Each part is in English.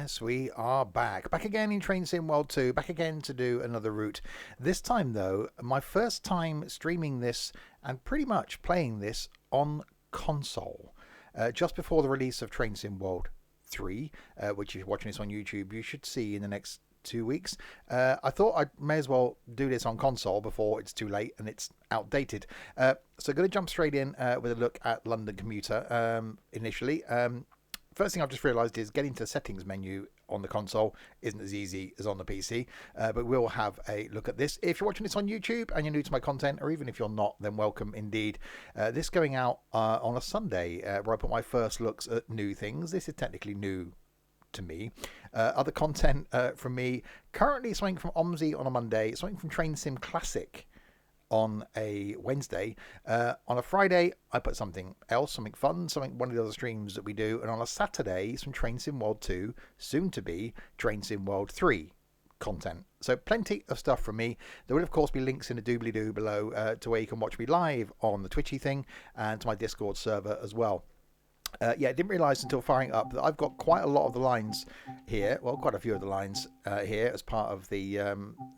Yes, we are back. Back again in Train Sim World 2. Back again to do another route. This time, though, my first time streaming this and pretty much playing this on console. Just before the release of Train Sim World 3, which if you're watching this on YouTube, you should see in the next 2 weeks. I thought I may as well do this on console before it's too late and it's outdated. So going to jump straight in with a look at London Commuter initially. First thing I've just realised is getting to the settings menu on the console isn't as easy as on the PC, but we'll have a look at this. If you're watching this on YouTube and you're new to my content, or even if you're not, then welcome indeed. This going out on a Sunday where I put my first looks at new things. This is technically new to me. Other content from me, currently something from OMSI on a Monday, something from Train Sim Classic on a Wednesday. On a Friday, I put something else, something fun, something one of the other streams that we do. And on a Saturday, some Train Sim World 2, soon to be Train Sim World 3 content. So plenty of stuff from me. There will, of course, be links in the doobly-doo below to where you can watch me live on the Twitchy thing and to my Discord server as well. Yeah, I didn't realise until firing up that I've got quite a lot of the lines here. Well, quite a few of the lines here as part of the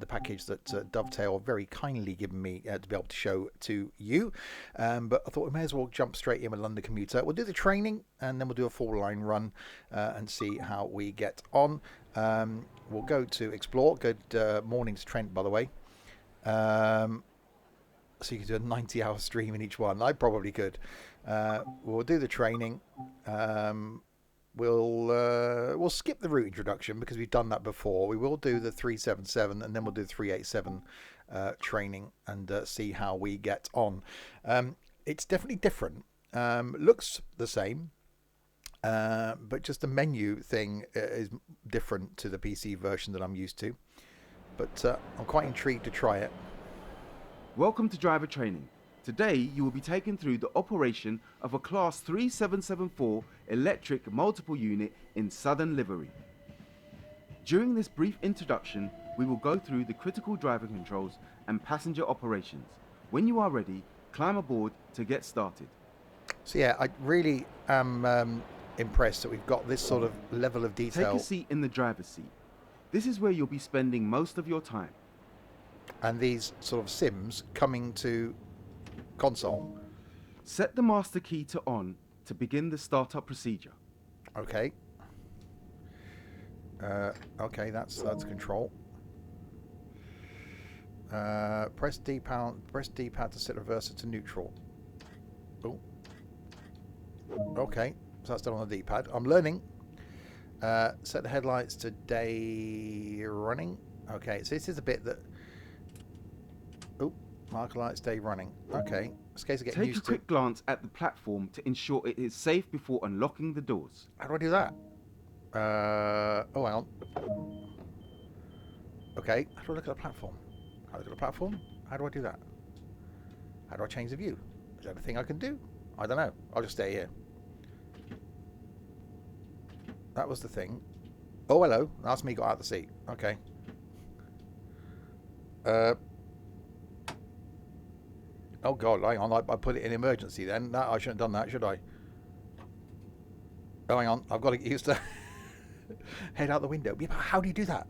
package that Dovetail very kindly given me to be able to show to you. But I thought we may as well jump straight in with London Commuter. We'll do the training and then we'll do a full line run and see how we get on. We'll go to Explore. Good morning to Trent, by the way. So you can do a 90-hour stream in each one. I probably could. We'll do the training. We'll skip the route introduction because we've done that before. We will do the 377 and then we'll do the 387 training and see how we get on. It's definitely different. Looks the same, but just the menu thing is different to the PC version that I'm used to. But I'm quite intrigued to try it. Welcome to driver training. Today you will be taken through the operation of a Class 3774 electric multiple unit in Southern livery. During this brief introduction, we will go through the critical driver controls and passenger operations. When you are ready, climb aboard to get started. So yeah, I really am impressed that we've got this sort of level of detail. Take a seat in the driver's seat. This is where you'll be spending most of your time. And these sort of sims coming to console. Set the master key to on to begin the startup procedure. Okay. Okay, that's control. Press D-pad to set reverser to neutral. Oh. Okay, so that's done on the D-pad. I'm learning. Set the headlights to day running. Okay, so this is a bit that. Oh, marker lights day running. Okay, this case of getting used to. Take a quick glance at the platform to ensure it is safe before unlocking the doors. How do I do that? Oh, hang on. Okay, how do I look at the platform? How do I look at the platform? How do I do that? How do I change the view? Is that a thing I can do? I don't know. I'll just stay here. That was the thing. Oh, hello. That's me got out of the seat. Okay. Oh God, hang on, I put it in emergency then. No, I shouldn't have done that, should I? Oh, hang on, I've got to get used to head out the window. Yeah, but how do you do that?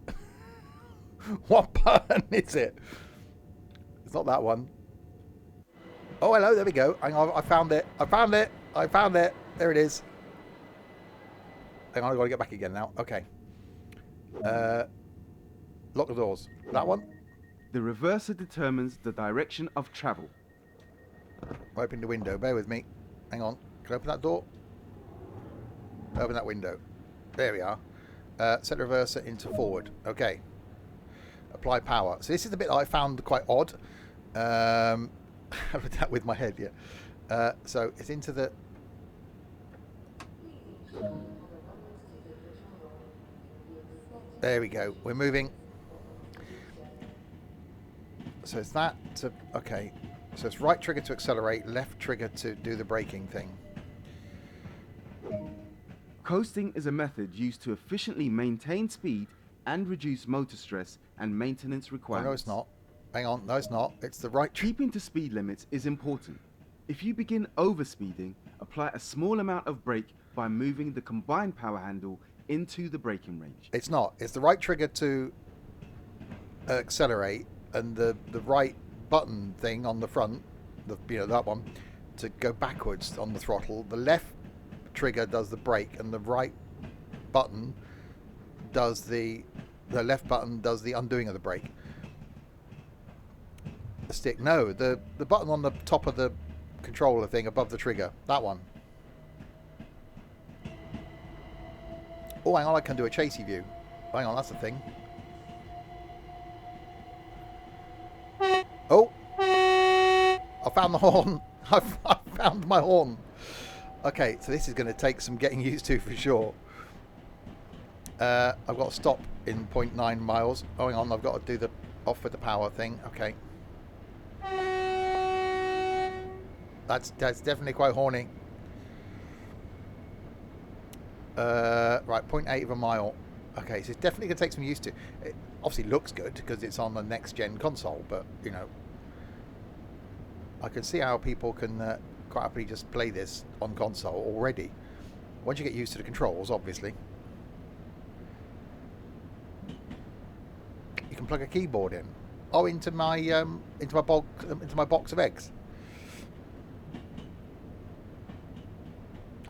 What button is it? It's not that one. Oh, hello, there we go. Hang on, I found it. I found it. There it is. Hang on, I've got to get back again now. Okay. Lock the doors. That one? The reverser determines the direction of travel. Open the window. Bear with me. Hang on. Can I open that door? Open that window. There we are. Set the reverser into forward. Okay. Apply power. So this is the bit that I found quite odd. I did that with my head, yeah. So it's into the... There we go. We're moving. So it's that to... Okay. So it's right trigger to accelerate, left trigger to do the braking thing. Coasting is a method used to efficiently maintain speed and reduce motor stress and maintenance requirements. Oh, no, it's not. Hang on. No, it's not. It's the right... Keeping to speed limits is important. If you begin overspeeding, apply a small amount of brake by moving the combined power handle into the braking range. It's not. It's the right trigger to accelerate, and the right button thing on the front, that one, to go backwards on the throttle. The left trigger does the brake, and the right button does the left button does the undoing of the brake. The stick, no, the button on the top of the controller thing above the trigger, that one. Oh, hang on, I can do a chasey view. Hang on, that's the thing. Oh, I found the horn. I found my horn. Okay, so this is going to take some getting used to for sure. I've got to stop in 0.9 miles. Oh, hang on, I've got to do the off with the power thing. Okay. That's definitely quite horny. Right, 0.8 of a mile. Okay, so it's definitely going to take some used to. It obviously looks good because it's on the next gen console, but I can see how people can quite happily just play this on console already. Once you get used to the controls, obviously. You can plug a keyboard in. Oh, into my box of eggs.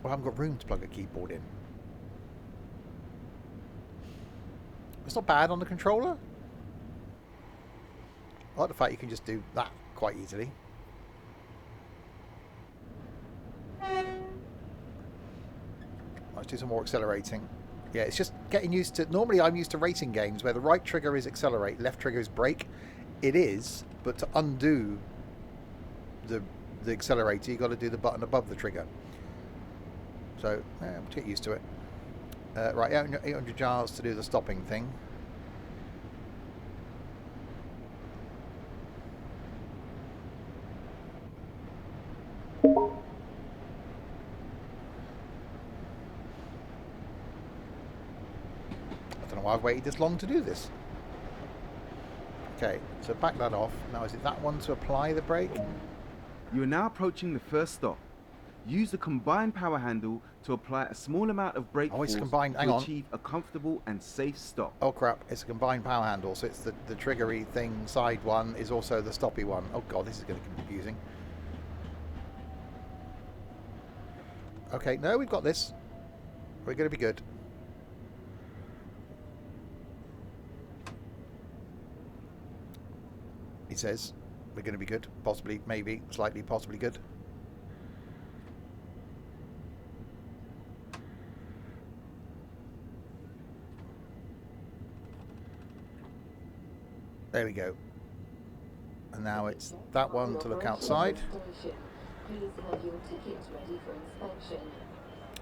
Well, I haven't got room to plug a keyboard in. It's not bad on the controller. I like the fact you can just do that quite easily. Let's do some more accelerating. Yeah, it's just getting used to... Normally I'm used to racing games where the right trigger is accelerate, left trigger is brake. It is, but to undo the accelerator, you've got to do the button above the trigger. So, get used to it. Right, 800 yards to do the stopping thing. I don't know why I've waited this long to do this. Okay, so back that off. Now, is it that one to apply the brake? You are now approaching the first stop. Use the combined power handle to apply a small amount of brake force to achieve a comfortable and safe stop. Oh crap, it's a combined power handle, so it's the triggery thing, side one is also the stoppy one. Oh god, this is going to be confusing. Okay, no, we've got this. We're going to be good. He says we're going to be good. Possibly, maybe, slightly, possibly good. There we go. And now it's that one to look outside.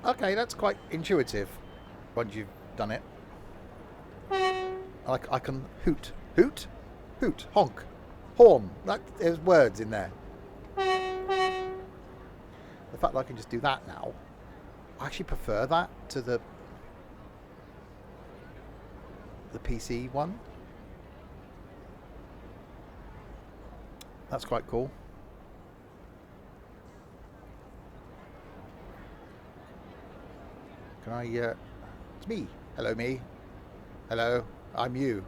Okay, that's quite intuitive once you've done it. I can hoot, hoot, hoot, honk, horn. There's words in there. The fact that I can just do that now, I actually prefer that to the PC one. That's quite cool. Can I, it's me. Hello, me. Hello, I'm you.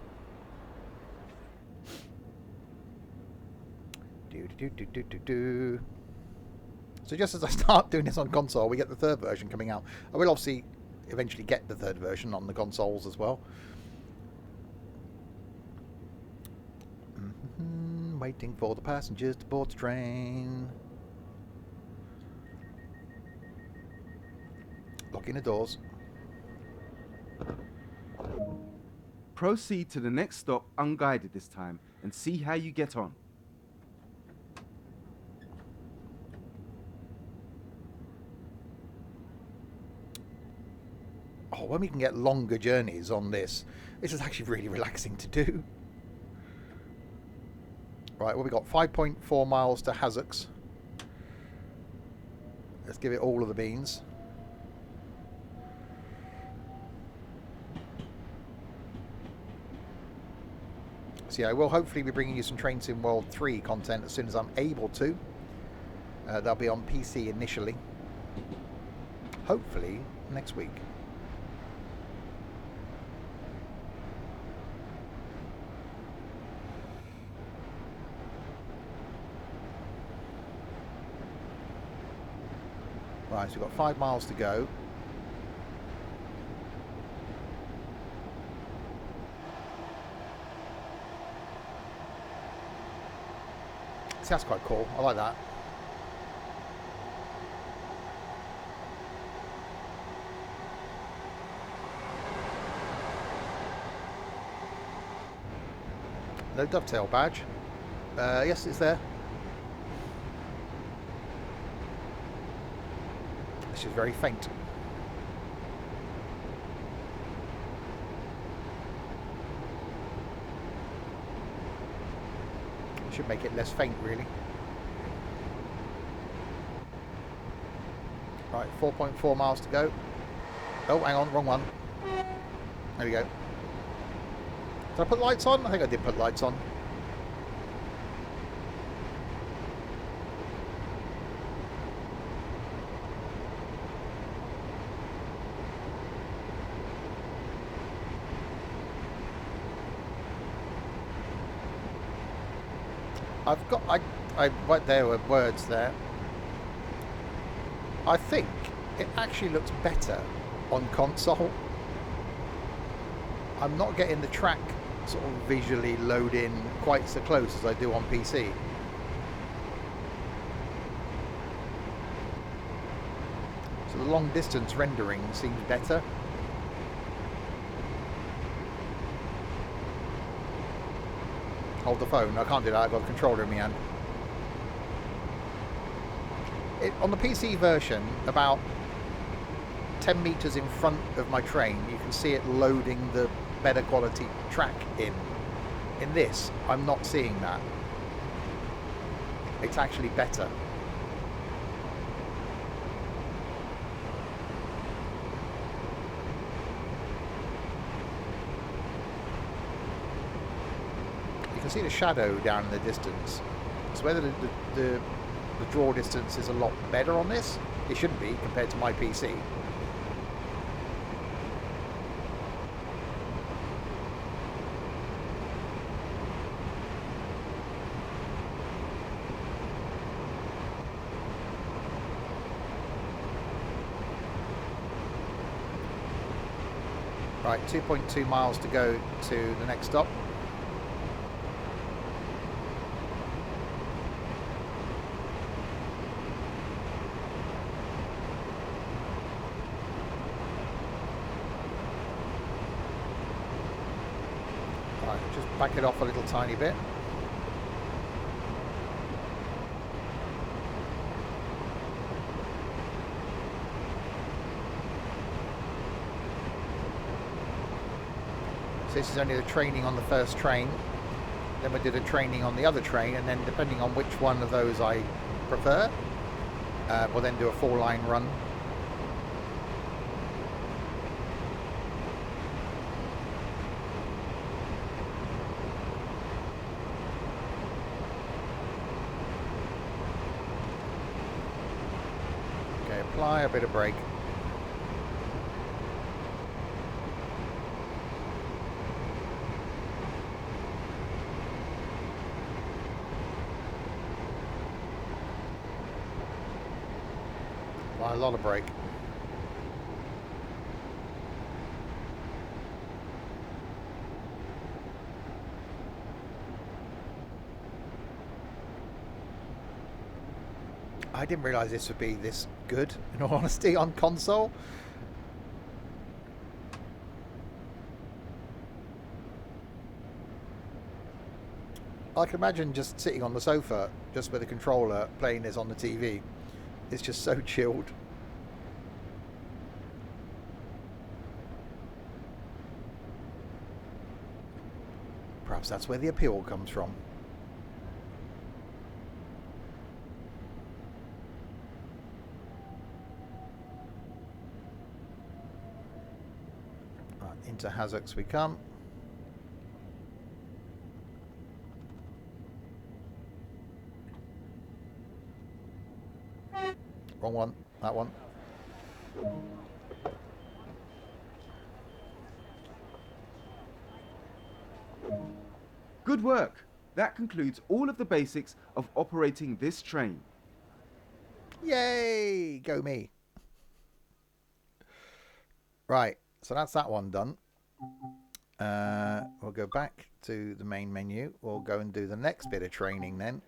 Do. So just as I start doing this on console, we get the third version coming out. I will obviously eventually get the third version on the consoles as well. Waiting for the passengers to board the train. Locking the doors. Proceed to the next stop unguided this time and see how you get on. Oh, when we can get longer journeys on this is actually really relaxing to do. Right, well, we got 5.4 miles to Hazzocks. Let's give it all of the beans. So yeah, I will hopefully be bringing you some Train Sim World 3 content as soon as I'm able to. That'll be on PC initially. Hopefully next week. Right, so we've got 5 miles to go. See, that's quite cool. I like that. No dovetail badge. Yes, it's there. It's just very faint. Should make it less faint, really. Right, 4.4 miles to go. Oh, hang on, wrong one. There we go. Did I put lights on? I think I did put lights on. I've got, there were words there. I think it actually looks better on console. I'm not getting the track sort of visually load in quite so close as I do on PC. So the long distance rendering seems better. Hold the phone. I can't do that. I've got a controller in my hand. On the PC version, about 10 meters in front of my train, you can see it loading the better quality track in. In this, I'm not seeing that. It's actually better. You can see the shadow down in the distance. So whether the draw distance is a lot better on this, it shouldn't be compared to my PC. Right, 2.2 miles to go to the next stop. Right, just back it off a little tiny bit. So this is only the training on the first train, then we did a training on the other train, and then depending on which one of those I prefer, we'll then do a 4-line run. Okay, apply a bit of brake. A lot of brake. I didn't realise this would be this good, in all honesty, on console. I can imagine just sitting on the sofa, just with a controller, playing this on the TV. It's just so chilled. Perhaps that's where the appeal comes from. Right, into Hazzocks we come. Wrong one, that one. Good work! That concludes all of the basics of operating this train. Yay! Go me. Right, so that's that one done. We'll go back to the main menu. We'll go and do the next bit of training then,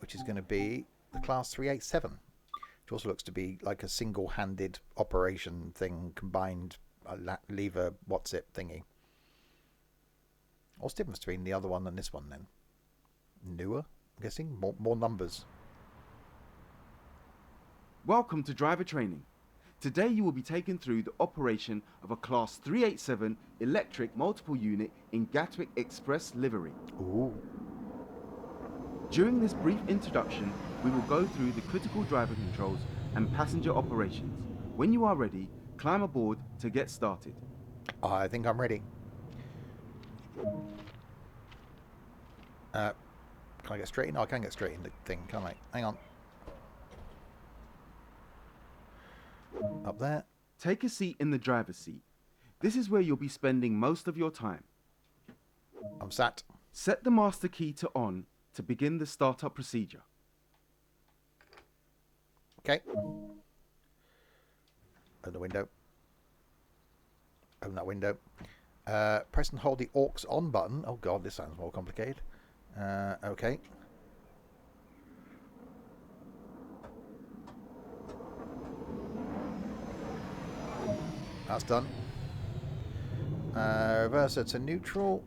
which is going to be the Class 387, which also looks to be like a single-handed operation thing, combined lever, what's it thingy. What's the difference between the other one and this one then? Newer, I'm guessing? More numbers. Welcome to driver training. Today you will be taken through the operation of a Class 387 electric multiple unit in Gatwick Express livery. Ooh. During this brief introduction, we will go through the critical driver controls and passenger operations. When you are ready, climb aboard to get started. I think I'm ready. Can I get straight in? Oh, I can get straight in the thing, can't I? Hang on. Up there. Take a seat in the driver's seat. This is where you'll be spending most of your time. I'm sat. Set the master key to on to begin the startup procedure. Okay. Open the window. Open that window. Press and hold the aux on button. Oh god, this sounds more complicated. Okay. That's done. Reverser to neutral.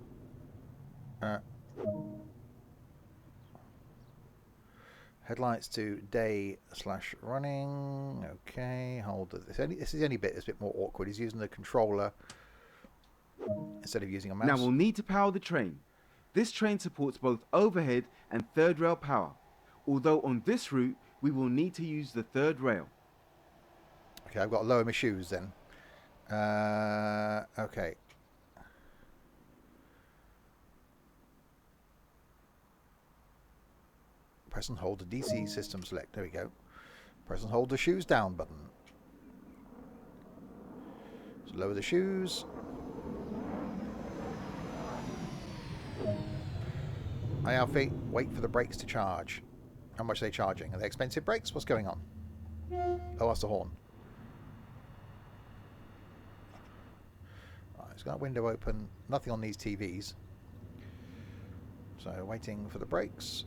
Headlights to day/running. Okay, hold this. This is any bit. It's a bit more awkward. He's using the controller instead of using a mouse. Now we'll need to power the train. This train supports both overhead and third rail power. Although on this route, we will need to use the third rail. Okay, I've got to lower my shoes then. Okay. Press and hold the DC system select. There we go. Press and hold the shoes down button. So lower the shoes. Hi Alfie, wait for the brakes to charge. How much are they charging? Are they expensive brakes? What's going on? Oh, that's the horn. Right, let's got that window open. Nothing on these TVs. So waiting for the brakes.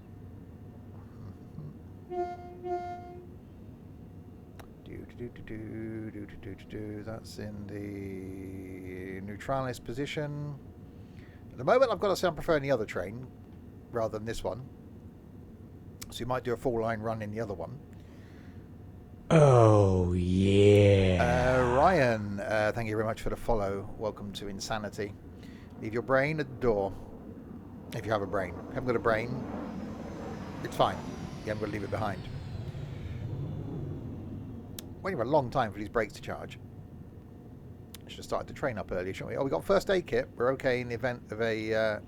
That's in the neutralis position. At the moment, I've got to say I'm preferring the other train rather than this one. So you might do a full line run in the other one. Oh, yeah. Ryan, thank you very much for the follow. Welcome to Insanity. Leave your brain at the door. If you have a brain. If you haven't got a brain, it's fine. You haven't got to leave it behind. Waiting for a long time for these brakes to charge. Should have started the train up earlier, shouldn't we? Oh, we got first aid kit. We're okay in the event of an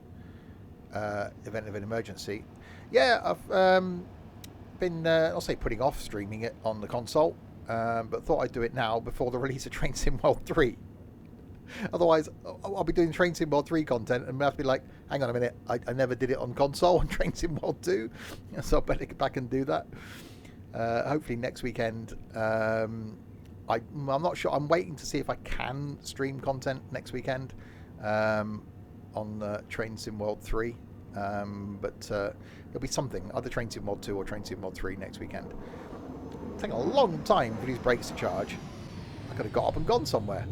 emergency. Yeah, I've been, I'll say, putting off streaming it on the console, but thought I'd do it now before the release of Train Sim World 3. Otherwise, I'll be doing Train Sim World 3 content and I'll have to be like, hang on a minute, I never did it on console on Train Sim World 2, so I better get back and do that. Hopefully next weekend. I'm not sure. I'm waiting to see if I can stream content next weekend on Train Sim World 3. But there'll be something, either Train Sim World 2 or Train Sim World 3 next weekend. It's taking a long time for these brakes to charge. I could have got up and gone somewhere.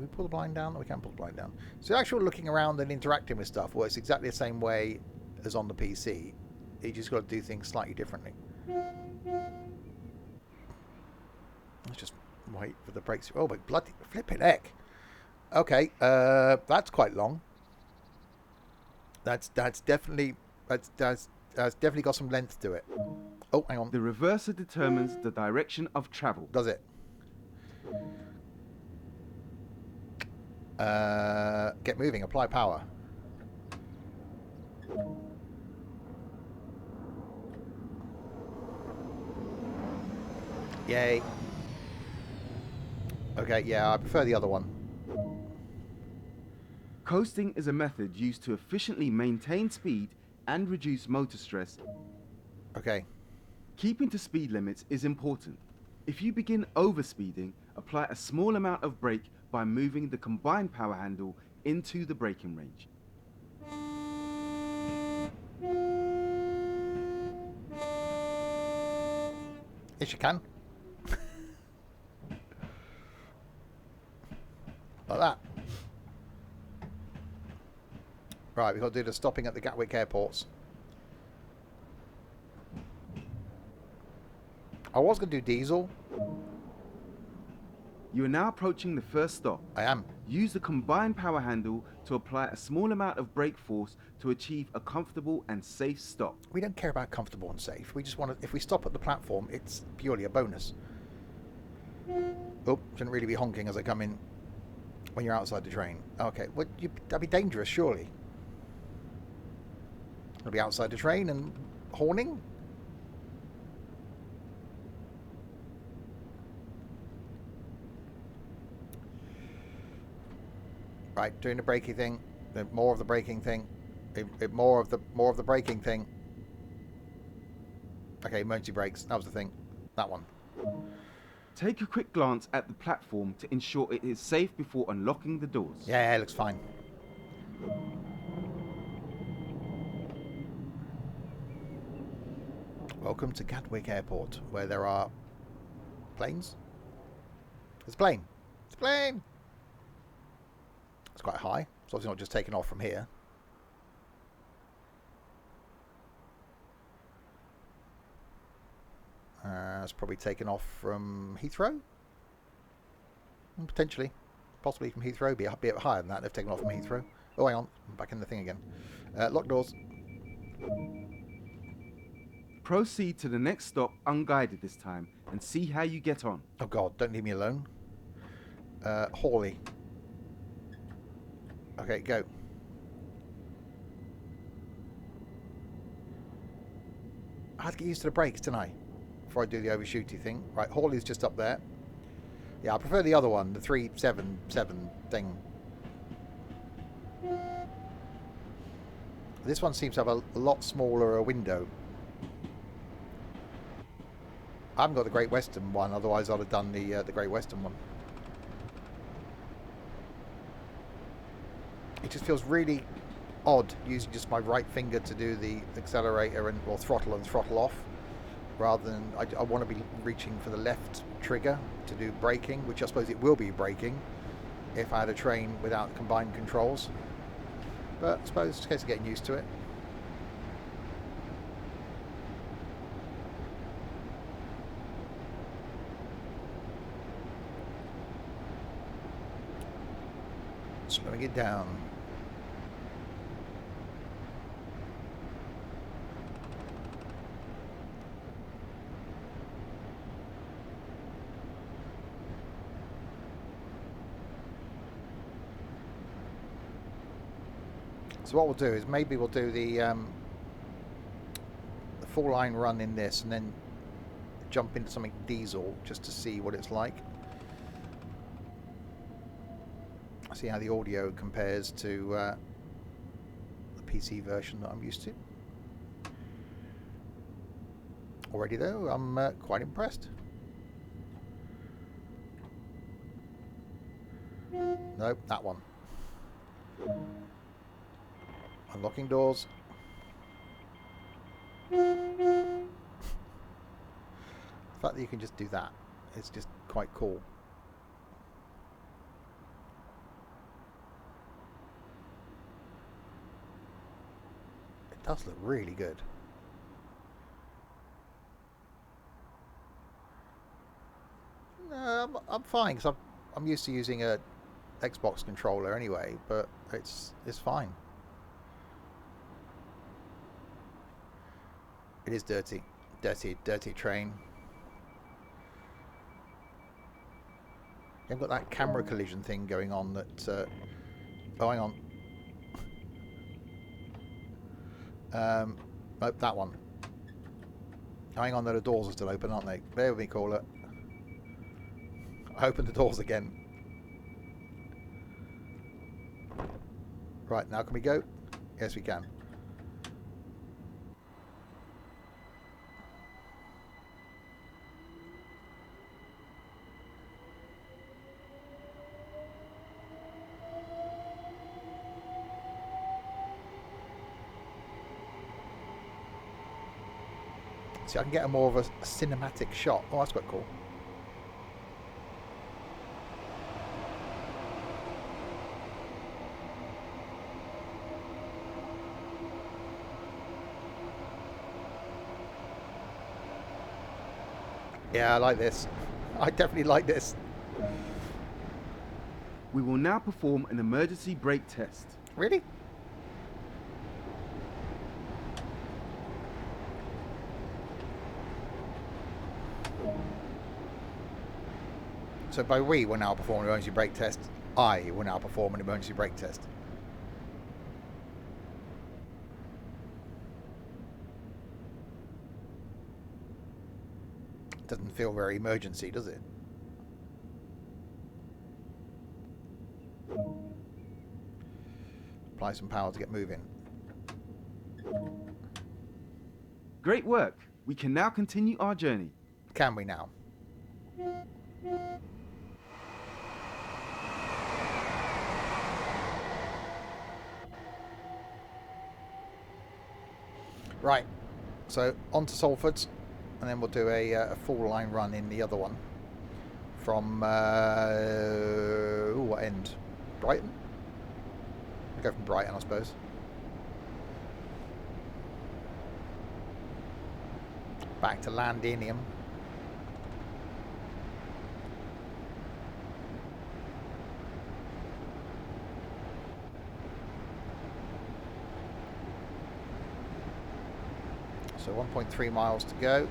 We pull the blind down? We can't pull the blind down. So actual looking around and interacting with stuff works exactly the same way as on the PC. You just got to do things slightly differently. Let's just wait for the brakes. Oh, my bloody flipping heck. Okay, that's quite long. That's definitely got some length to it. Oh, hang on. The reverser determines the direction of travel. Does it? Get moving. Apply power. Yay. Okay, yeah, I prefer the other one. Coasting is a method used to efficiently maintain speed and reduce motor stress. Okay. Keeping to speed limits is important. If you begin overspeeding, apply a small amount of brake by moving the combined power handle into the braking range. Yes, you can. Like that. Right, we've got to do the stopping at the Gatwick airports. I was going to do diesel. You are now approaching the first stop. I am. Use the combined power handle to apply a small amount of brake force to achieve a comfortable and safe stop. We don't care about comfortable and safe. We just want to, if we stop at the platform, it's purely a bonus. Oh, shouldn't really be honking as I come in when you're outside the train. Okay, well, that'd be dangerous, surely. I'll be outside the train and horning. Right, doing the braking thing, more of the braking thing, more of the braking thing. Okay, emergency brakes. That was the thing. That one. Take a quick glance at the platform to ensure it is safe before unlocking the doors. Yeah, it looks fine. Welcome to Gatwick Airport, where there are planes. It's a plane. It's a plane. It's quite high. It's obviously not just taking off from here. It's probably taken off from Heathrow. Potentially. Possibly from Heathrow. Be a bit higher than that. They've taken off from Heathrow. Oh, hang on. I'm back in the thing again. Lock doors. Proceed to the next stop unguided this time and see how you get on. Oh, God. Don't leave me alone. Hawley. Okay, go. I had to get used to the brakes, didn't I? Before I do the overshooty thing. Right, Hawley's just up there. Yeah, I prefer the other one, the 377 thing. This one seems to have a lot smaller a window. I haven't got the Great Western one, otherwise I'd have done the Great Western one. It just feels really odd using just my right finger to do the accelerator and or throttle and throttle off, rather than I want to be reaching for the left trigger to do braking, which I suppose it will be braking if I had a train without combined controls. But I suppose it's a case of getting used to it. Slowing it down. So what we'll do is maybe we'll do the full line run in this and then jump into something diesel just to see what it's like. See how the audio compares to the PC version that I'm used to. Already though, I'm quite impressed. Nope, that one. Unlocking doors. The fact that you can just do that is just quite cool. It does look really good. No, I'm fine because I'm used to using a Xbox controller anyway, but it's fine. It is dirty. Dirty train. You haven't got that camera collision thing going on that... oh, hang on. Nope, that one. Hang on, the doors are still open, aren't they? Bear with me, caller. I opened the doors again. Right, now can we go? Yes, we can. See, I can get a more of a cinematic shot. Oh, that's quite cool. Yeah, I like this. I definitely like this. We will now perform an emergency brake test. Really? So by we will now perform an emergency brake test, I will now perform an emergency brake test. Doesn't feel very emergency, does it? Apply some power to get moving. Great work. We can now continue our journey. Can we now? Right, so on to Salford's, and then we'll do a full line run in the other one from what end? Brighton? We'll go from Brighton, I suppose. Back to Landinium. So 1.3 miles to go.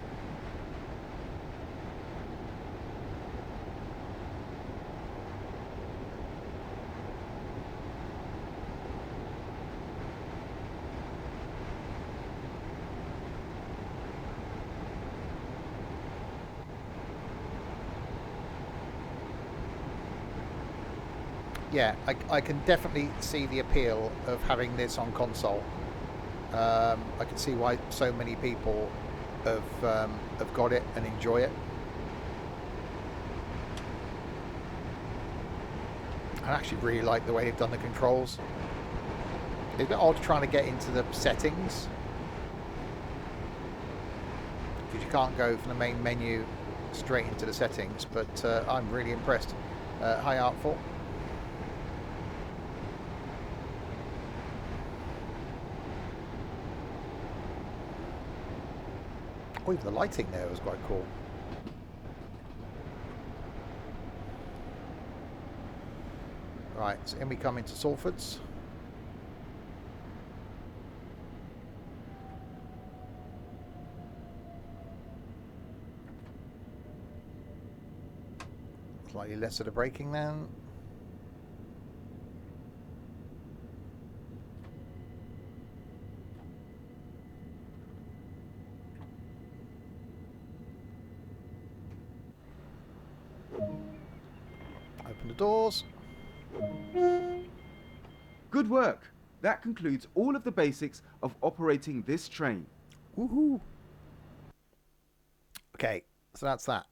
Yeah, I can definitely see the appeal of having this on console. I can see why so many people have got it and enjoy it. I actually really like the way they've done the controls. It's a bit odd trying to get into the settings, because you can't go from the main menu straight into the settings, but I'm really impressed. Hi Artful. Oh, even the lighting there was quite cool. Right, so in we come into Salford's. Slightly less of the braking then. Open the doors. Good work. That concludes all of the basics of operating this train. Woohoo! Okay, so that's that.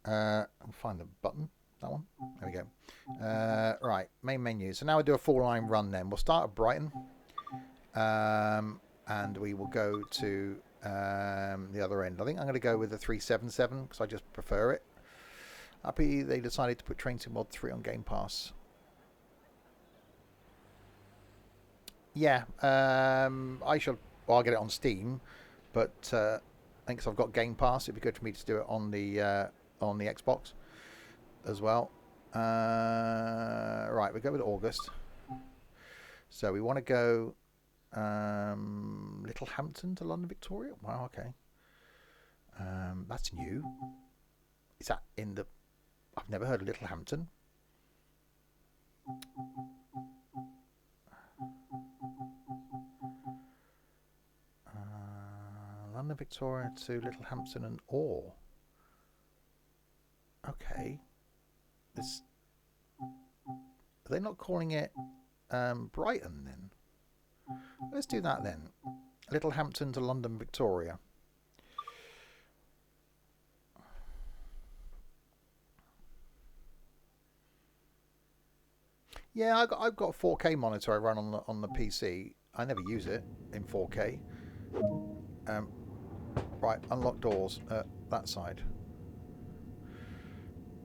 I'll find the button. That one. There we go. Right, main menu. So now we'll do a full line run then. We'll start at Brighton. And we will go to the other end. I think I'm going to go with the 377 because I just prefer it. Happy they decided to put Train Sim Mod 3 on Game Pass. Yeah, I shall. Well, I'll get it on Steam, but I think 'cause I've got Game Pass, it'd be good for me to do it on the Xbox as well. Right, we go with August. So we want to go Littlehampton to London Victoria. Wow, okay. That's new. Is that in the? I've never heard of Littlehampton. London Victoria to Littlehampton and Orr. Okay. This. Are they not calling it Brighton then? Let's do that then. Littlehampton to London Victoria. Yeah, I've got a 4K monitor I run on the PC. I never use it in 4K. Right, unlock doors. That side.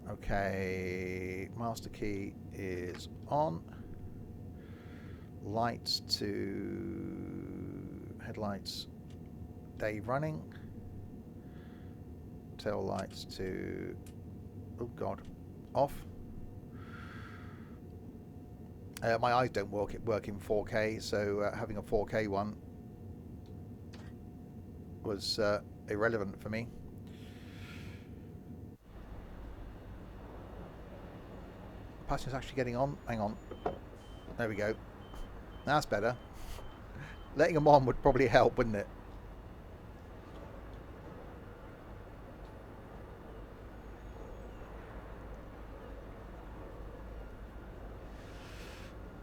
Okay, master key is on. Lights to headlights. Day running. Tail lights to, oh god, off. My eyes don't work in 4K, so having a 4K one was irrelevant for me. Passenger's actually getting on. Hang on. There we go. That's better. Letting them on would probably help, wouldn't it?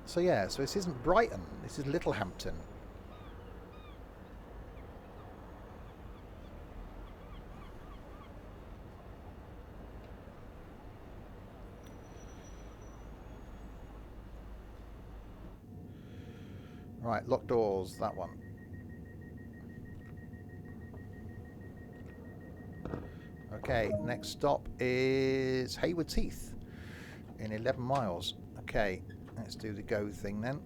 So yeah, so this isn't Brighton, this is Littlehampton. Right, lock doors, that one. Okay, next stop is Haywards Heath in 11 miles. Okay, let's do the go thing then.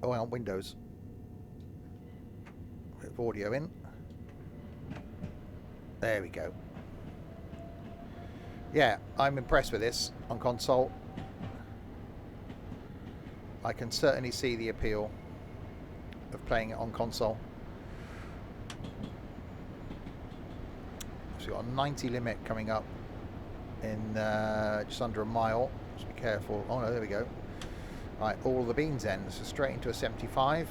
Oh, hang on, Windows. Bit of audio in. There we go. Yeah, I'm impressed with this on console. I can certainly see the appeal of playing it on console. So we've got a 90 limit coming up in just under a mile. Just be careful. Oh no, there we go. Right, all the beans end. So straight into a 75.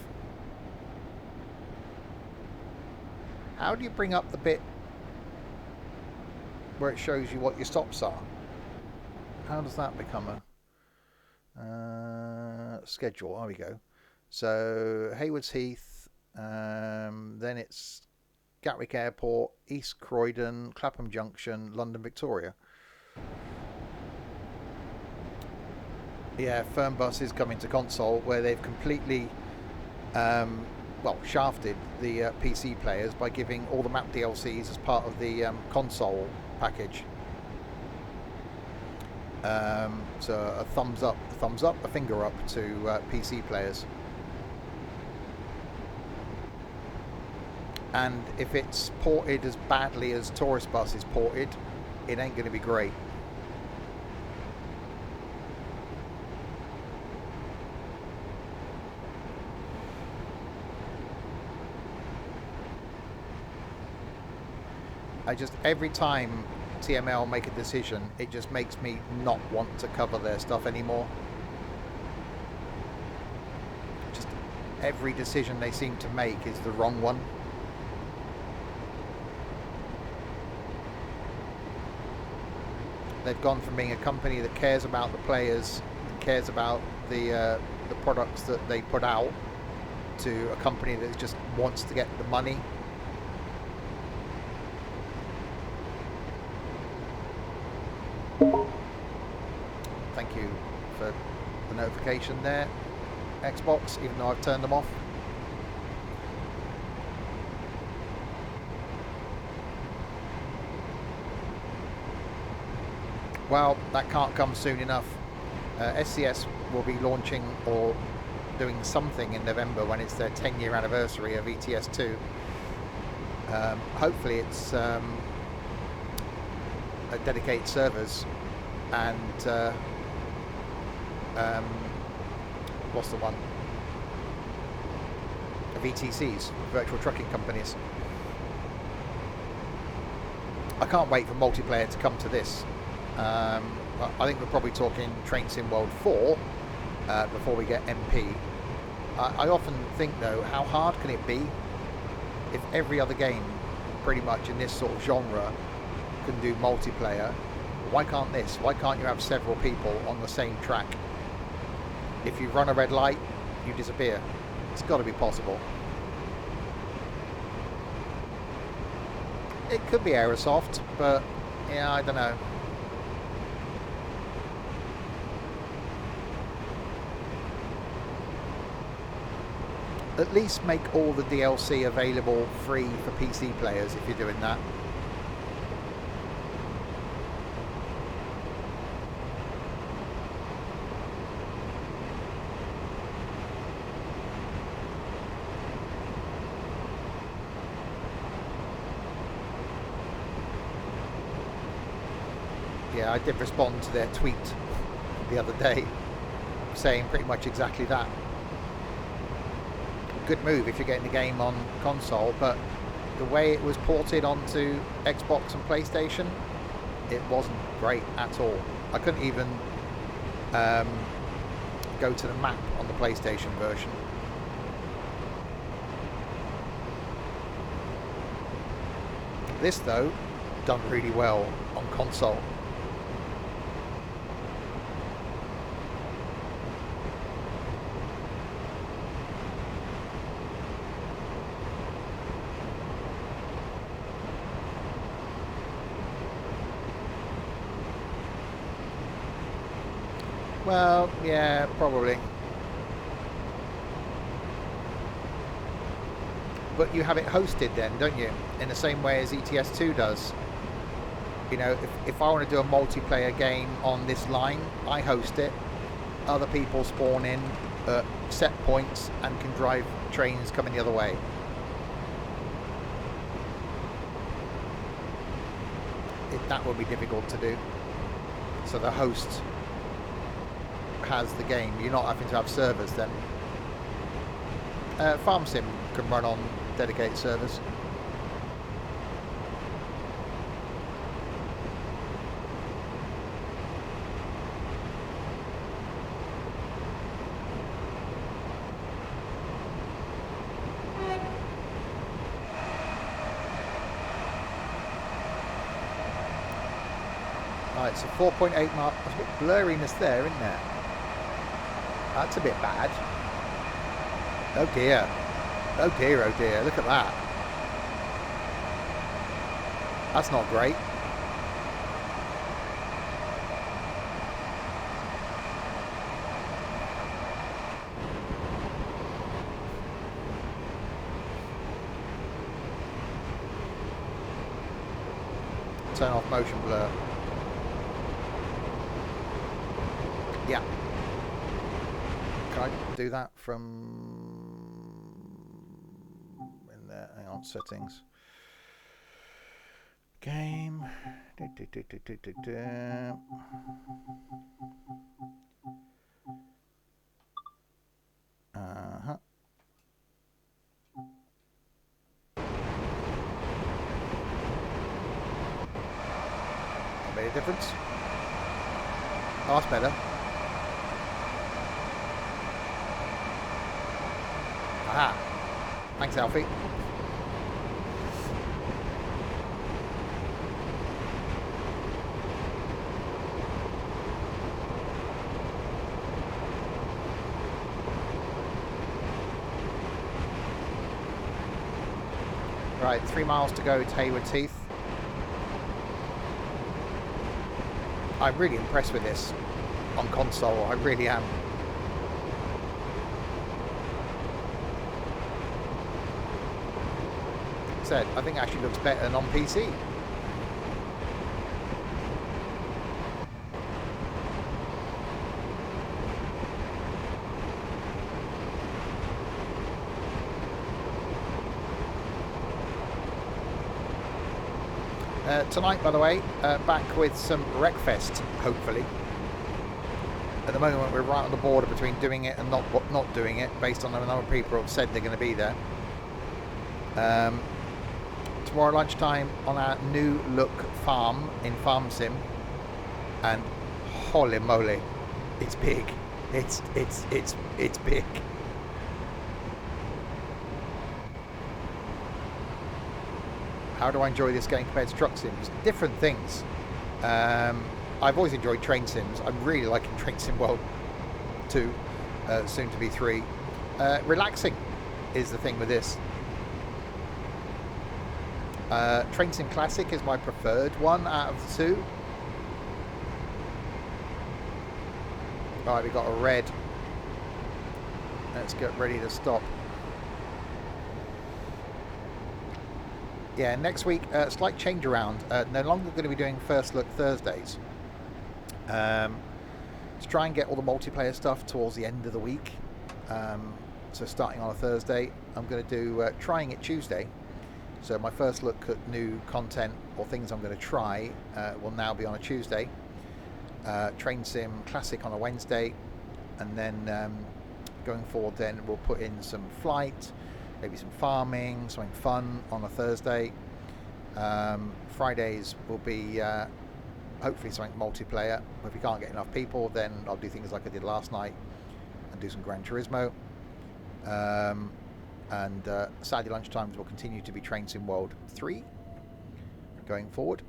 How do you bring up the bit where it shows you what your stops are? How does that become a schedule? There we go. So Haywards Heath, then it's Gatwick Airport, East Croydon, Clapham Junction, London Victoria. Yeah, Fernbus is coming to console, where they've completely shafted the PC players by giving all the map DLCs as part of the console package. So a thumbs up, a finger up to PC players. And if it's ported as badly as Tourist Bus is ported, it ain't going to be great. Every time TML make a decision, it just makes me not want to cover their stuff anymore. Just every decision they seem to make is the wrong one. They've gone from being a company that cares about the players, cares about the products that they put out, to a company that just wants to get the money. Thank you for the notification there, Xbox, even though I've turned them off. Well, that can't come soon enough. SCS will be launching or doing something in November when it's their 10-year anniversary of ETS2. Hopefully it's dedicated servers and what's the one? VTCs, virtual trucking companies. I can't wait for multiplayer to come to this. I think we're probably talking Train Sim World 4 before we get MP. I often think though, how hard can it be if every other game pretty much in this sort of genre can do multiplayer? Why can't this? Why can't you have several people on the same track? If you run a red light, you disappear. It's got to be possible. It could be Aerosoft, but yeah, I don't know. at least make all the DLC available free for PC players if you're doing that. Yeah, I did respond to their tweet the other day saying pretty much exactly that. Good move if you're getting the game on console, but the way it was ported onto Xbox and PlayStation, it wasn't great at all. I couldn't even go to the map on the PlayStation version. This though, done really well on console. Well, yeah, probably. But you have it hosted then, don't you? In the same way as ETS2 does. You know, if I want to do a multiplayer game on this line, I host it. Other people spawn in at set points and can drive trains coming the other way. That would be difficult to do. So the host has the game. You're not having to have servers then. Farm Sim can run on dedicated servers. Right, so 4.8 mark. There's a bit of blurriness there, isn't there? That's a bit bad. Oh dear. Oh dear, oh dear. Look at that. That's not great. Turn off motion blur. Yeah. Can I do that from in there? Hang on, settings. Game. Uh-huh. Made a difference. Oh, that's better. Aha. Thanks, Alfie. Right, 3 miles to go to Hayward Heath. I'm really impressed with this on console. I really am. Said, I think it actually looks better than on PC. Tonight, by the way, back with some Wreckfest, hopefully. At the moment, we're right on the border between doing it and not doing it, based on the number of people who have said they're going to be there. Tomorrow lunchtime on our new look farm in Farm Sim, and holy moly, it's big. It's big. How do I enjoy this game compared to truck sims? Different things. I've always enjoyed train sims. I'm really liking Train Sim World 2, soon to be 3. Relaxing is the thing with this. Train Sim Classic is my preferred one out of the two. Right, we've got a red. Let's get ready to stop. Yeah, next week, slight change around. No longer going to be doing First Look Thursdays. To try and get all the multiplayer stuff towards the end of the week. So starting on a Thursday, I'm going to do Trying It Tuesday. So my first look at new content or things I'm going to try will now be on a Tuesday. Train Sim Classic on a Wednesday. And then going forward then we'll put in some flight, maybe some farming, something fun on a Thursday. Fridays will be hopefully something multiplayer. If we can't get enough people, then I'll do things like I did last night and do some Gran Turismo. And Saturday lunchtimes will continue to be Train Sim World 3 going forward.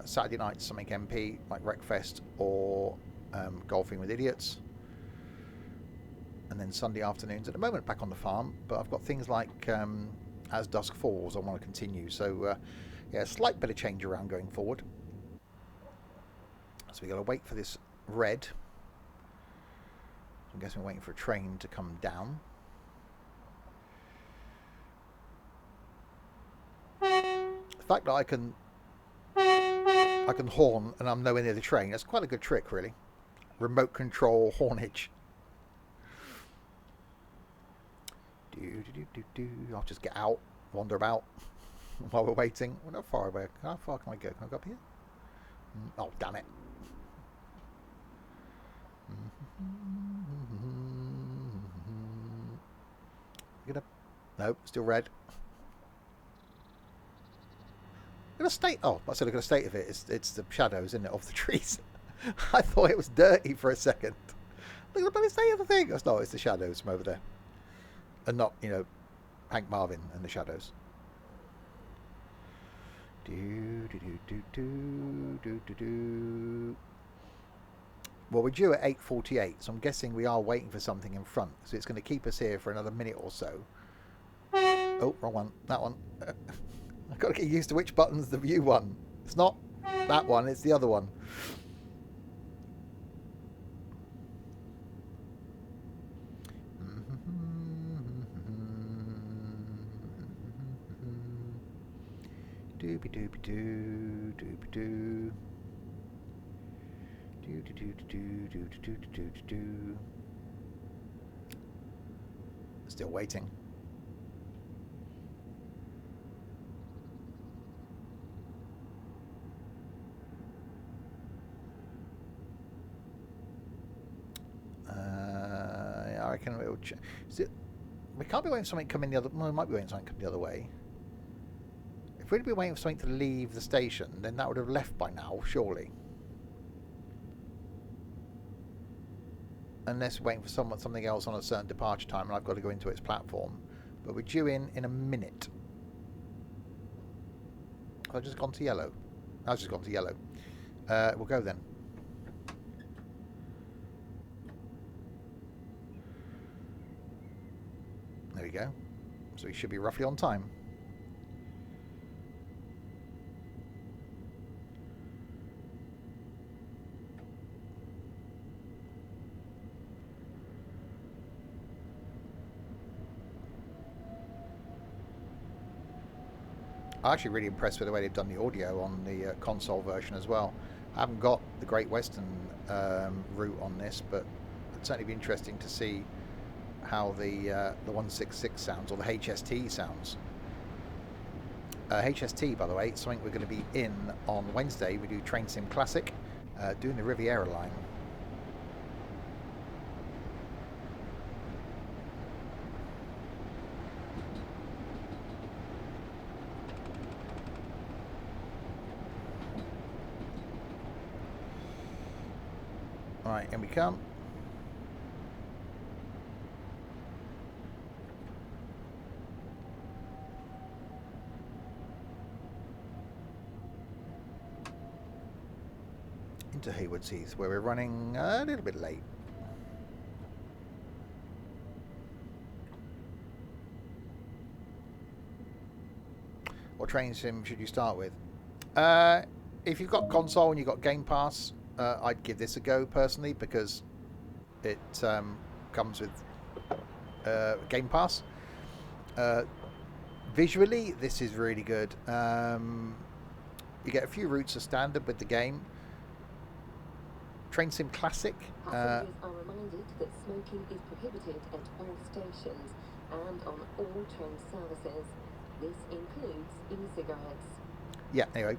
Saturday nights something MP like Wreckfest or Golfing with Idiots. And then Sunday afternoons at the moment back on the farm, but I've got things like As Dusk Falls I want to continue. So yeah, a slight bit of change around going forward. So we got to wait for this red. I'm guessing we're waiting for a train to come down. The fact that I can horn and I'm nowhere near the train, that's quite a good trick really. Remote control hornage. I'll just get out, wander about while we're waiting. We're not far away. How far can I go? Can I go up here? Oh, damn it. Get up. Nope, still red. Look at the state. Oh, I said look at the state of it. It's the shadows, isn't it, of the trees. I thought it was dirty for a second. Look at the state of the thing. That's not. It's the shadows from over there, and not Hank Marvin and the shadows. Well, we're due at 8:48, so I'm guessing we are waiting for something in front. So it's going to keep us here for another minute or so. Oh, wrong one. That one. I've got to get used to which button's the view one. It's not that one, it's the other one. Doobie doobie doo, doobie doo. Still waiting. I reckon it'll we can't be waiting for something coming the other. Well, we might be waiting for something coming the other way. If we'd be waiting for something to leave the station, then that would have left by now, surely. Unless we're waiting for something else on a certain departure time and I've got to go into its platform. But we're due in a minute. Have I just gone to yellow? I've just gone to yellow. We'll go then. There we go. So we should be roughly on time. I'm actually really impressed with the way they've done the audio on the console version as well. I haven't got the Great Western route on this, but it'd certainly be interesting to see how the 166 sounds, or the HST sounds. HST, by the way, something we're going to be in on Wednesday. We do Train Sim Classic, doing the Riviera line. Right, in we come. Into Haywards Heath, where we're running a little bit late. What train sim should you start with? If you've got console and you've got Game Pass, I'd give this a go personally, because it comes with Game Pass. Visually, this is really good. You get a few routes as standard with the game. Train Sim Classic. Passengers are reminded that smoking is prohibited at all stations and on all train services. This includes e-cigarettes. Yeah, anyway.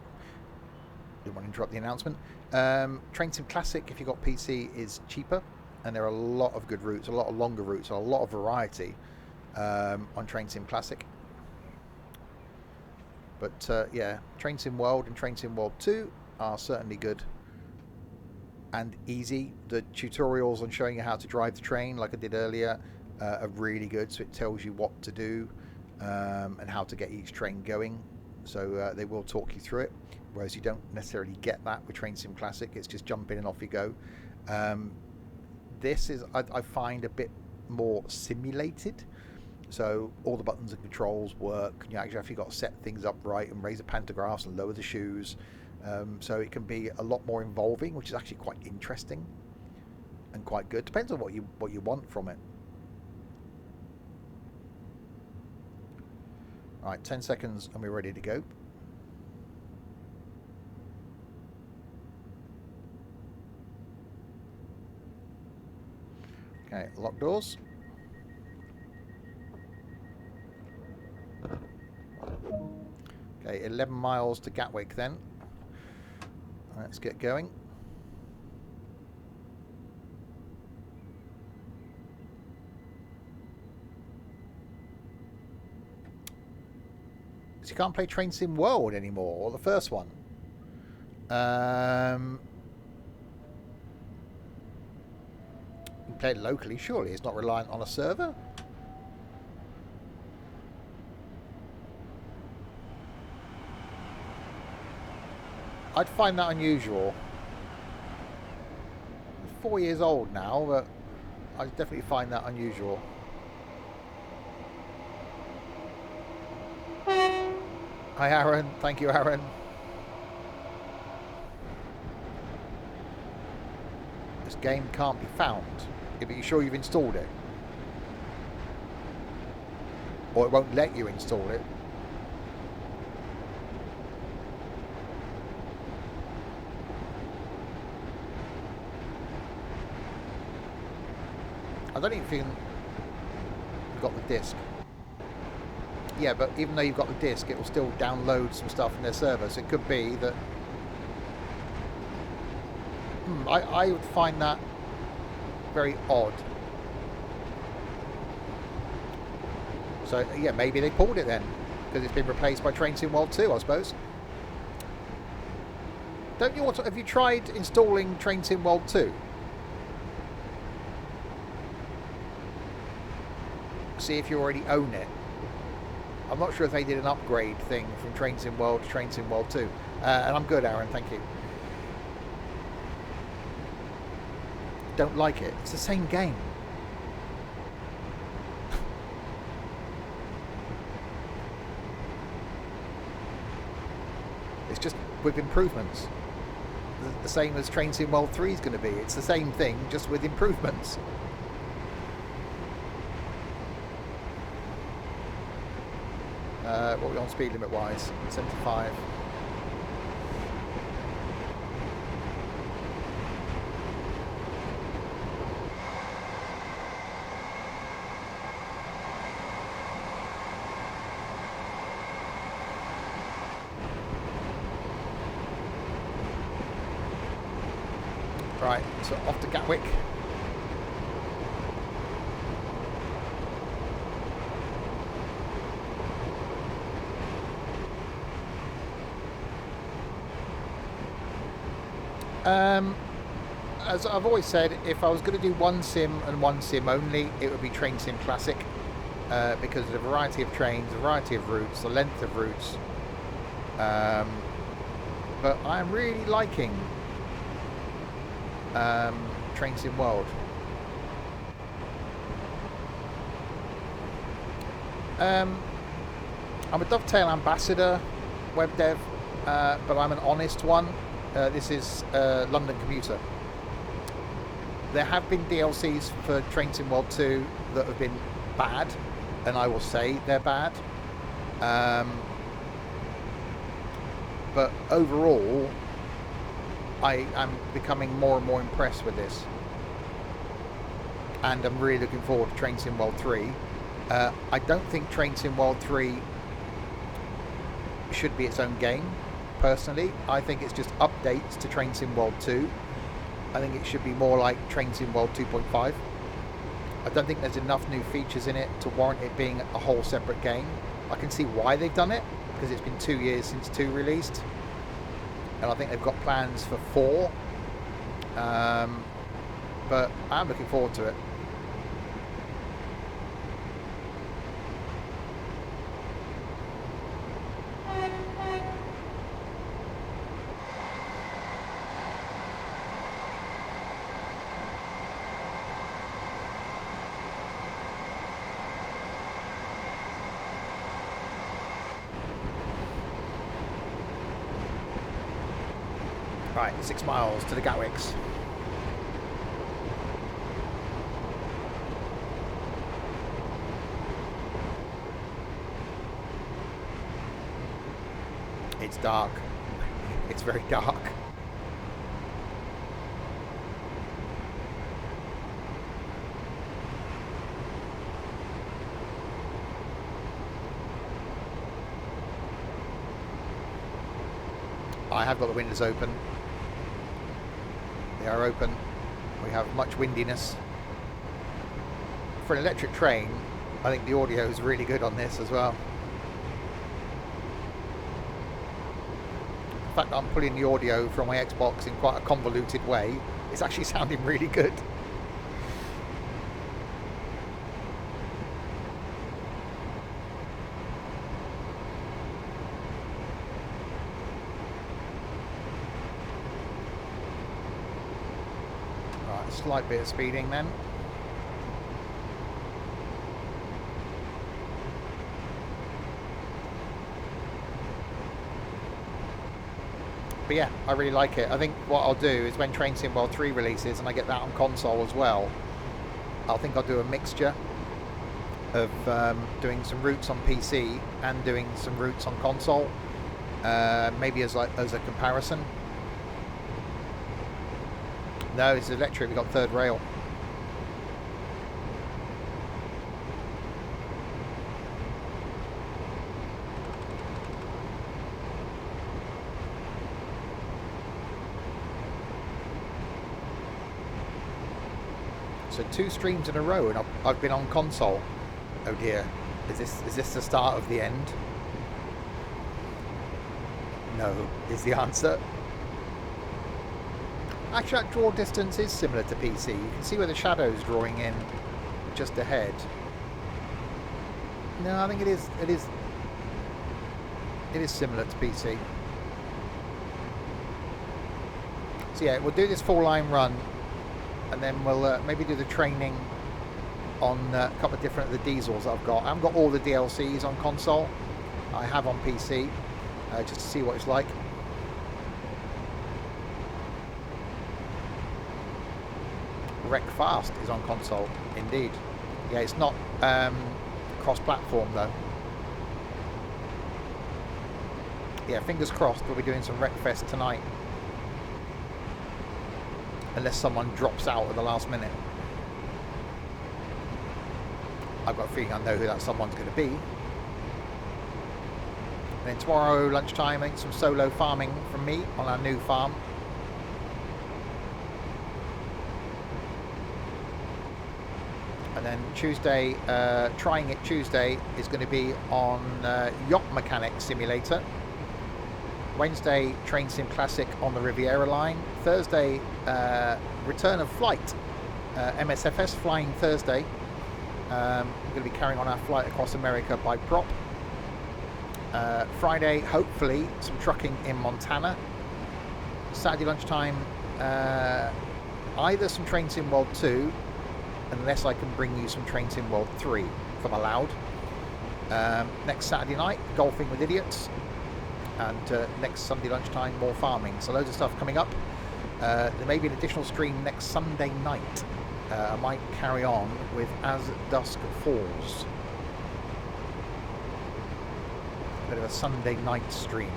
Didn't want to interrupt the announcement. Train Sim Classic, if you've got PC, is cheaper. And there are a lot of good routes, a lot of longer routes, a lot of variety on Train Sim Classic. But yeah, Train Sim World and Train Sim World 2 are certainly good and easy. The tutorials on showing you how to drive the train, like I did earlier, are really good. So it tells you what to do and how to get each train going. So they will talk you through it, whereas you don't necessarily get that with Train Sim Classic. It's just jump in and off you go. This is, I find, a bit more simulated. So all the buttons and controls work. You actually have got to set things up right and raise the pantographs and lower the shoes. So it can be a lot more involving, which is actually quite interesting and quite good. Depends on what you want from it. All right, 10 seconds and we're ready to go. Okay, lock doors. Okay, 11 miles to Gatwick then. Let's get going. So you can't play Train Sim World anymore, or the first one. You can play it locally, surely. It's not reliant on a server. I'd find that unusual. I'm 4 years old now, but I definitely find that unusual. Hi Aaron, thank you Aaron. This game can't be found. Yeah, but you sure you've installed it? Or it won't let you install it? I don't even think you've got the disc. Yeah, but even though you've got the disc, it will still download some stuff from their server. So it could be that... I would find that very odd. So, yeah, maybe they pulled it then. Because it's been replaced by Train Sim World 2, I suppose. Don't you want to... Have you tried installing Train Sim World 2? See if you already own it. I'm not sure if they did an upgrade thing from Train Sim World to Train Sim World 2. And I'm good, Aaron, thank you. Don't like it. It's the same game. It's just with improvements. The same as Train Sim World 3 is going to be. It's the same thing, just with improvements. What are we on speed limit wise? 75. Right, so off to Gatwick. As I've always said, if I was going to do one sim and one sim only, it would be Train Sim Classic, because of the variety of trains, the variety of routes, the length of routes. But I'm really liking Train Sim World. I'm a Dovetail ambassador, web dev, but I'm an honest one. This is London Commuter. There have been DLCs for Train Sim World 2 that have been bad, and I will say they're bad. But overall, I am becoming more and more impressed with this. And I'm really looking forward to Train Sim World 3. I don't think Train Sim World 3 should be its own game, personally. I think it's just updates to Train Sim World 2. I think it should be more like Train Sim World 2.5. I don't think there's enough new features in it to warrant it being a whole separate game. I can see why they've done it, because it's been 2 years since 2 released. And I think they've got plans for 4. But I'm looking forward to it. Right, 6 miles to the Gatwicks. It's dark. It's very dark. I have got the windows open. They are open. We have much windiness. For an electric train, I think the audio is really good on this as well. The fact that I'm pulling the audio from my Xbox in quite a convoluted way, it's actually sounding really good. Right, a slight bit of speeding then. But yeah, I really like it. I think what I'll do is when Train Sim World 3 releases and I get that on console as well, I think I'll do a mixture of doing some routes on PC and doing some routes on console, maybe as a comparison. No, it's electric. We've got third rail. So 2 streams in a row, and I've been on console. Oh dear, is this the start of the end? No, is the answer. Actually, that draw distance is similar to PC. You can see where the shadow's drawing in just ahead. No, I think it is similar to PC. So yeah, we'll do this 4-line run, and then we'll maybe do the training on a couple of different of the diesels that I've got. I haven't got all the DLCs on console. I have on PC, just to see what it's like. Wreck Fast is on console, indeed. Yeah, it's not cross-platform though. Yeah, fingers crossed we'll be doing some Wreckfest tonight. Unless someone drops out at the last minute. I've got a feeling I know who that someone's going to be. And then tomorrow lunchtime, I think some solo farming from me on our new farm. And then Tuesday, trying it Tuesday is going to be on Yacht Mechanic Simulator. Wednesday, Train Sim Classic on the Riviera line. Thursday, return of flight. MSFS flying Thursday. We're going to be carrying on our flight across America by prop. Friday, hopefully, some trucking in Montana. Saturday lunchtime, either some Train Sim World 2, unless I can bring you some Train Sim World 3, if I'm allowed. Next Saturday night, golfing with idiots. And next Sunday lunchtime, more farming. So loads of stuff coming up. There may be an additional stream next Sunday night. I might carry on with As Dusk Falls. bit of a Sunday night stream.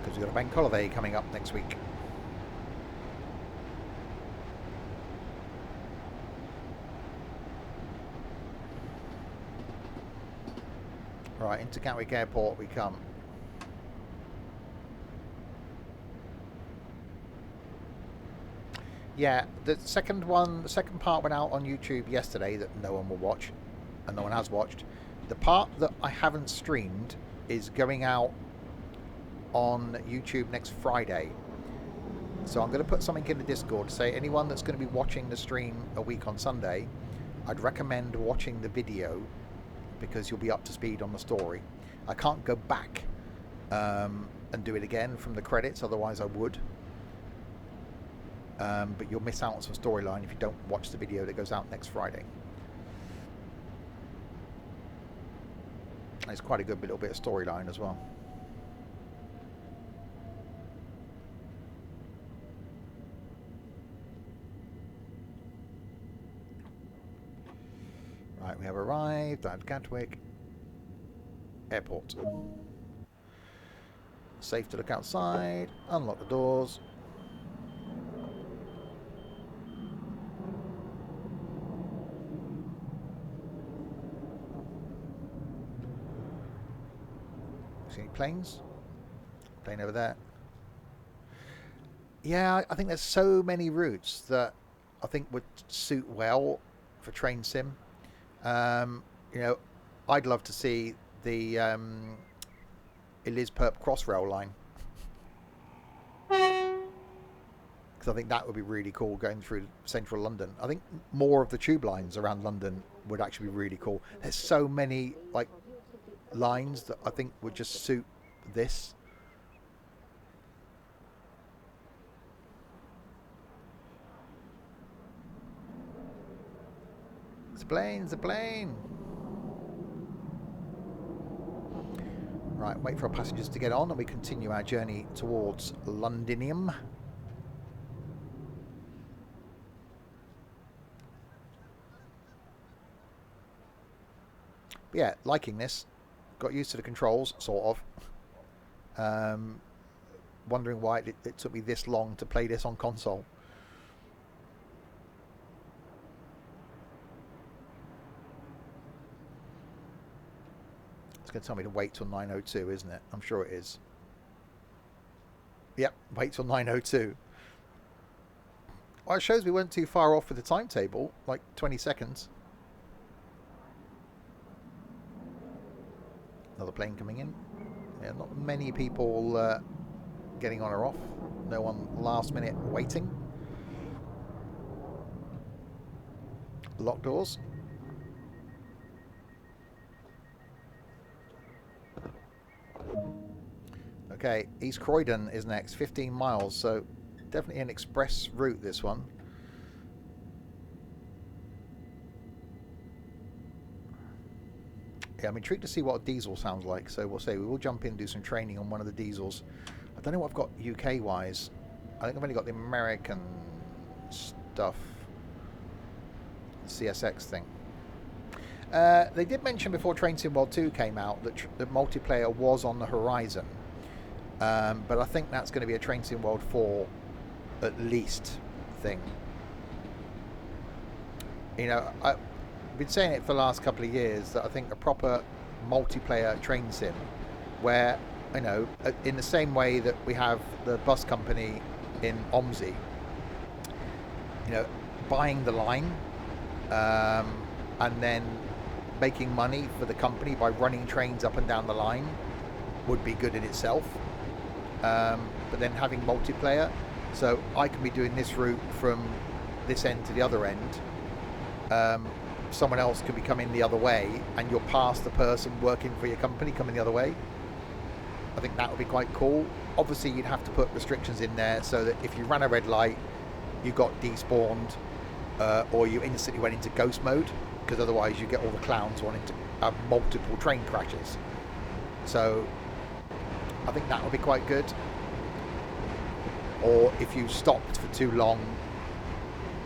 Because we've got a bank holiday coming up next week. Right, into Gatwick Airport we come. Yeah, the second part went out on YouTube yesterday that no one will watch, and no one has watched. The part that I haven't streamed is going out on YouTube next Friday. So I'm going to put something in the Discord to say anyone that's going to be watching the stream a week on Sunday, I'd recommend watching the video, because you'll be up to speed on the story. I can't go back and do it again from the credits, otherwise I would. But you'll miss out on some storyline if you don't watch the video that goes out next Friday. It's quite a good little bit of storyline as well. Right, we have arrived at Gatwick Airport. Safe to look outside, unlock the doors. See any planes? Plane over there. Yeah, I think there's so many routes that I think would suit well for train sim. You know, I'd love to see the Elizperp Crossrail line, because I think that would be really cool going through central London. I think more of the tube lines around London would actually be really cool. There's so many like lines that I think would just suit this. It's a plane. Right, wait for our passengers to get on and we continue our journey towards Londinium. But yeah, liking this. Got used to the controls, sort of. Wondering why it took me this long to play this on console. Going to tell me to wait till 9:02, isn't it? I'm sure it is. Yep, wait till 9:02. Well, it shows we weren't too far off with the timetable, like 20 seconds. Another plane coming in. Yeah, not many people getting on or off. No one last minute waiting. Locked doors. Okay, East Croydon is next, 15 miles, so definitely an express route, this one. Yeah, I'm intrigued to see what a diesel sounds like, so we'll say we will jump in and do some training on one of the diesels. I don't know what I've got UK-wise. I think I've only got the American stuff. The CSX thing. They did mention before Train Sim World 2 came out that the multiplayer was on the horizon. But I think that's going to be a Train Sim World 4 at least thing. You know, I've been saying it for the last couple of years that I think a proper multiplayer train sim where, you know, in the same way that we have the bus company in OMSI, you know, buying the line and then making money for the company by running trains up and down the line would be good in itself. But then having multiplayer, so I can be doing this route from this end to the other end. Someone else could be coming the other way, and you're past the person working for your company coming the other way. I think that would be quite cool. Obviously, you'd have to put restrictions in there so that if you ran a red light, you got despawned, or you instantly went into ghost mode, because otherwise you get all the clowns wanting to have multiple train crashes. So I think that would be quite good. Or if you stopped for too long,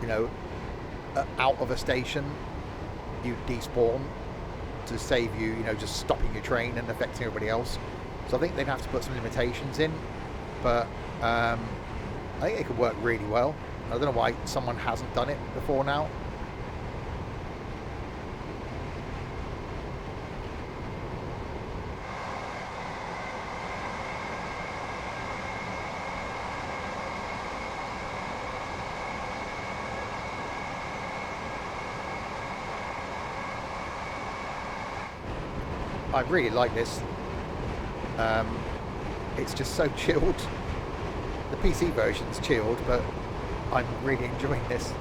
you know, out of a station, you despawn to save you, you know, just stopping your train and affecting everybody else. So I think they'd have to put some limitations in, but I think it could work really well. I don't know why someone hasn't done it before now. I really like this. It's just so chilled. The PC version's chilled, but I'm really enjoying this.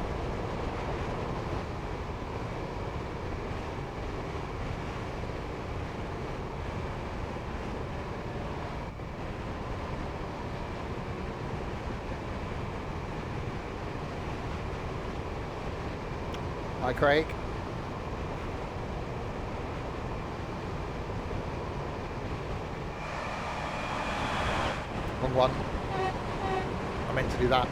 Hi, Craig. Wrong one. I meant to do that.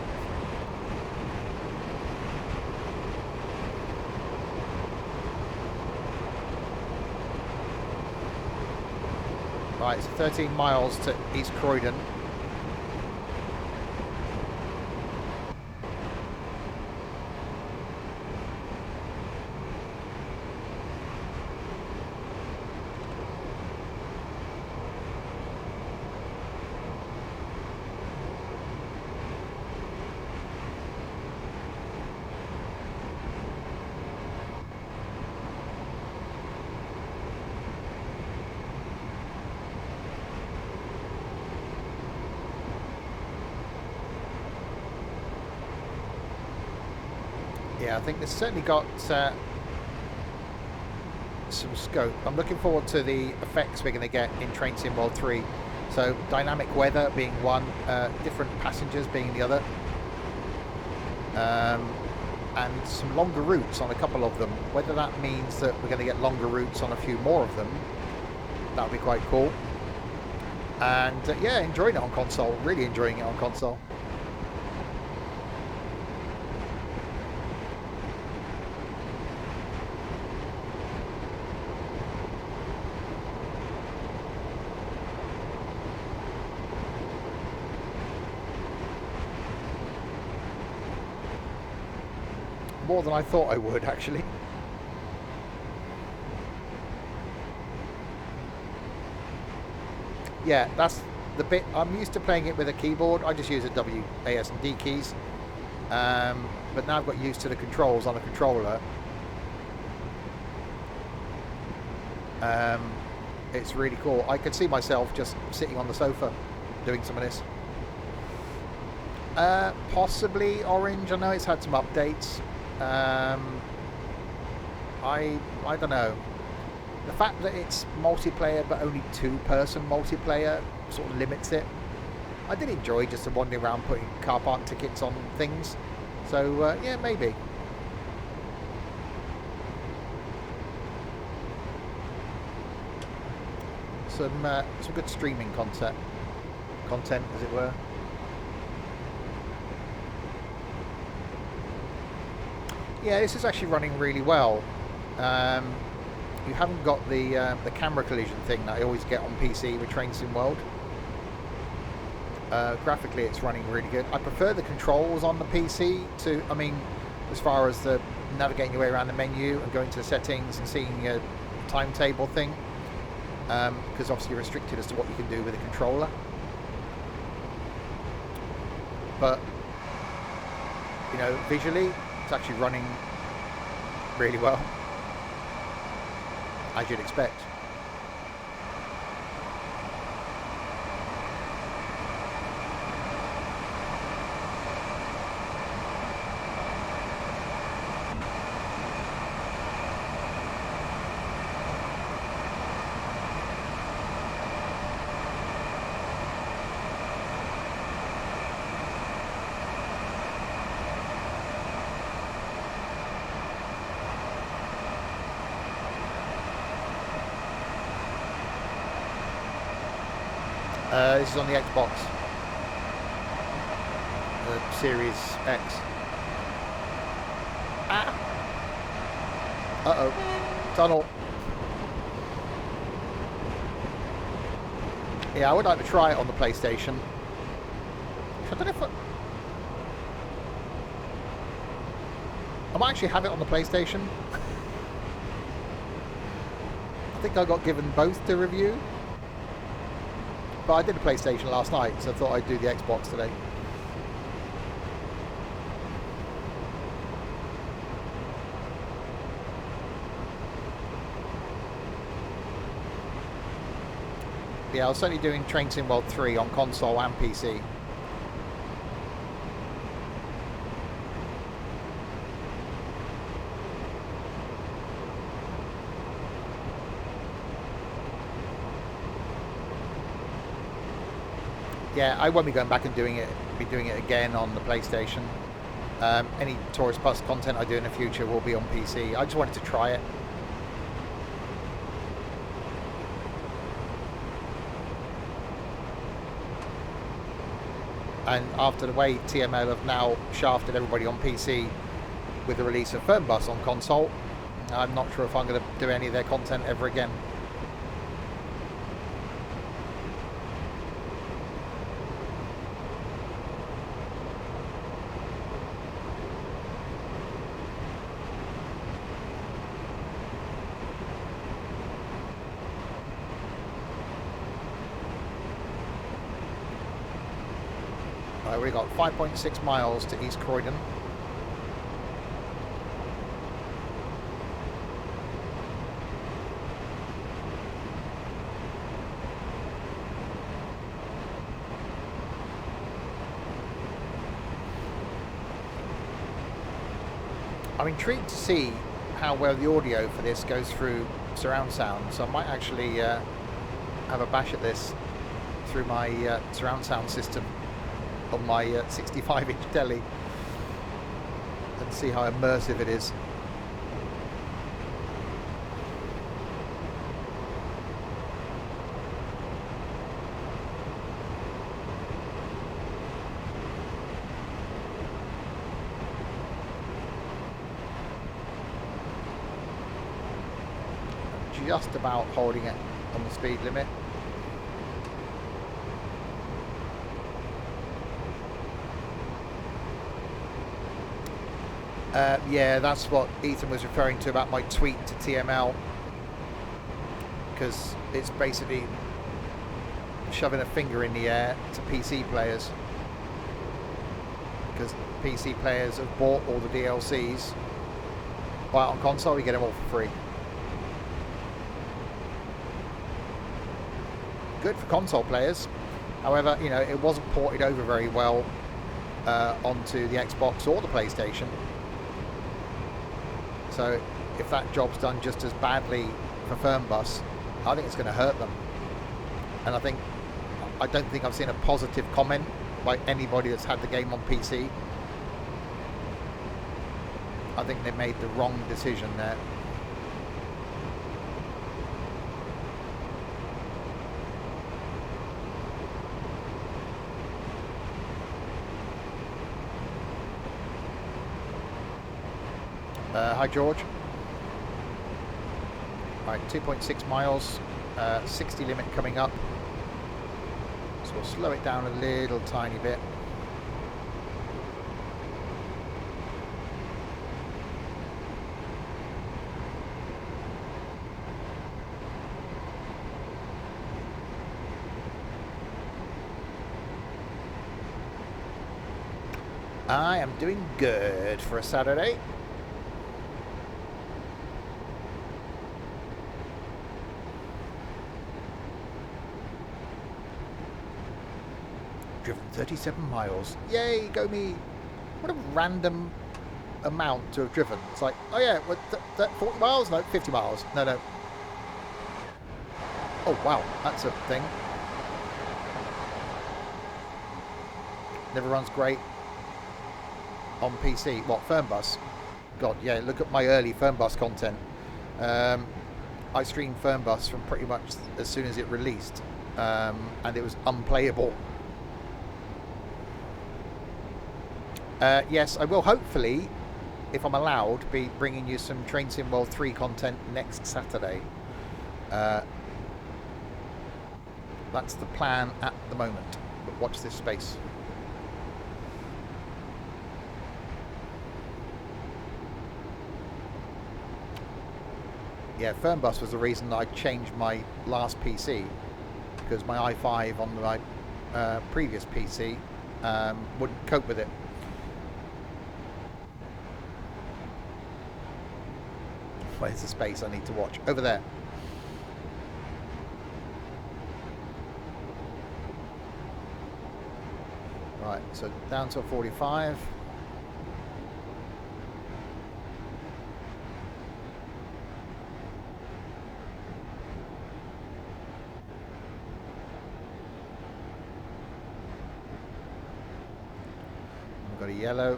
Right, it's 13 miles to East Croydon. Yeah, I think it's certainly got some scope. I'm looking forward to the effects we're going to get in Train Sim World 3. So dynamic weather being one, different passengers being the other, and some longer routes on a couple of them. Whether that means that we're going to get longer routes on a few more of them, that would be quite cool. And yeah, enjoying it on console, really enjoying it on console. More than I thought I would, actually. Yeah, that's the bit. I'm used to playing it with a keyboard. I just use the W, A, S and D keys. But now I've got used to the controls on a controller. It's really cool. I could see myself just sitting on the sofa doing some of this. Possibly Orange. I know it's had some updates. I don't know. The fact that it's multiplayer but only two-person multiplayer sort of limits it. I did enjoy just wandering around putting car park tickets on things. So yeah, maybe. Some good streaming content, as it were. Yeah, this is actually running really well. You haven't got the camera collision thing that I always get on PC with Train Sim World. Graphically, it's running really good. I prefer the controls on the PC to, I mean, as far as the navigating your way around the menu and going to the settings and seeing a timetable thing, because obviously you're restricted as to what you can do with a controller. But, you know, visually, it's actually running really well, as you'd expect. This is on the Xbox. Series X. Ah! Uh-oh. Tunnel. Yeah, I would like to try it on the PlayStation. I don't know if I might actually have it on the PlayStation. I think I got given both to review. But I did a PlayStation last night, so I thought I'd do the Xbox today. Yeah, I was certainly doing Train Sim World 3 on console and PC. Yeah, I won't be going back and doing it again on the PlayStation. Any Tourist Bus content I do in the future will be on PC. I just wanted to try it. And after the way TML have now shafted everybody on PC with the release of Fernbus on console, I'm not sure if I'm going to do any of their content ever again. We've got 5.6 miles to East Croydon. I'm intrigued to see how well the audio for this goes through surround sound, so I might actually have a bash at this through my surround sound system on my 65-inch telly and see how immersive it is. Just about holding it on the speed limit. Yeah, that's what Ethan was referring to about my tweet to TML, because it's basically shoving a finger in the air to PC players, because PC players have bought all the DLCs, buy it on console, you get them all for free. Good for console players. However, you know, it wasn't ported over very well onto the Xbox or the PlayStation. So if that job's done just as badly for Fernbus, I think it's going to hurt them. And I don't think I've seen a positive comment by anybody that's had the game on PC. I think they made the wrong decision there. Hi George. Right, 2.6 miles, 60 limit coming up. So we'll slow it down a little tiny bit. I am doing good for a Saturday. Driven 37 miles. Yay, go me. What a random amount to have driven. It's like, oh yeah, what, 40 miles? No, 50 miles. No. Oh wow, that's a thing. Never runs great on PC. What, Fernbus? God, yeah, look at my early Fernbus content. I streamed Fernbus from pretty much as soon as it released. and it was unplayable. Yes, I will hopefully, if I'm allowed, be bringing you some Train Sim World 3 content next Saturday. That's the plan at the moment, but watch this space. Yeah, Fernbus was the reason I changed my last PC, because my i5 on my previous PC wouldn't cope with it. Where's the space I need to watch? Over there. Right, so down to a 45. We've got a yellow.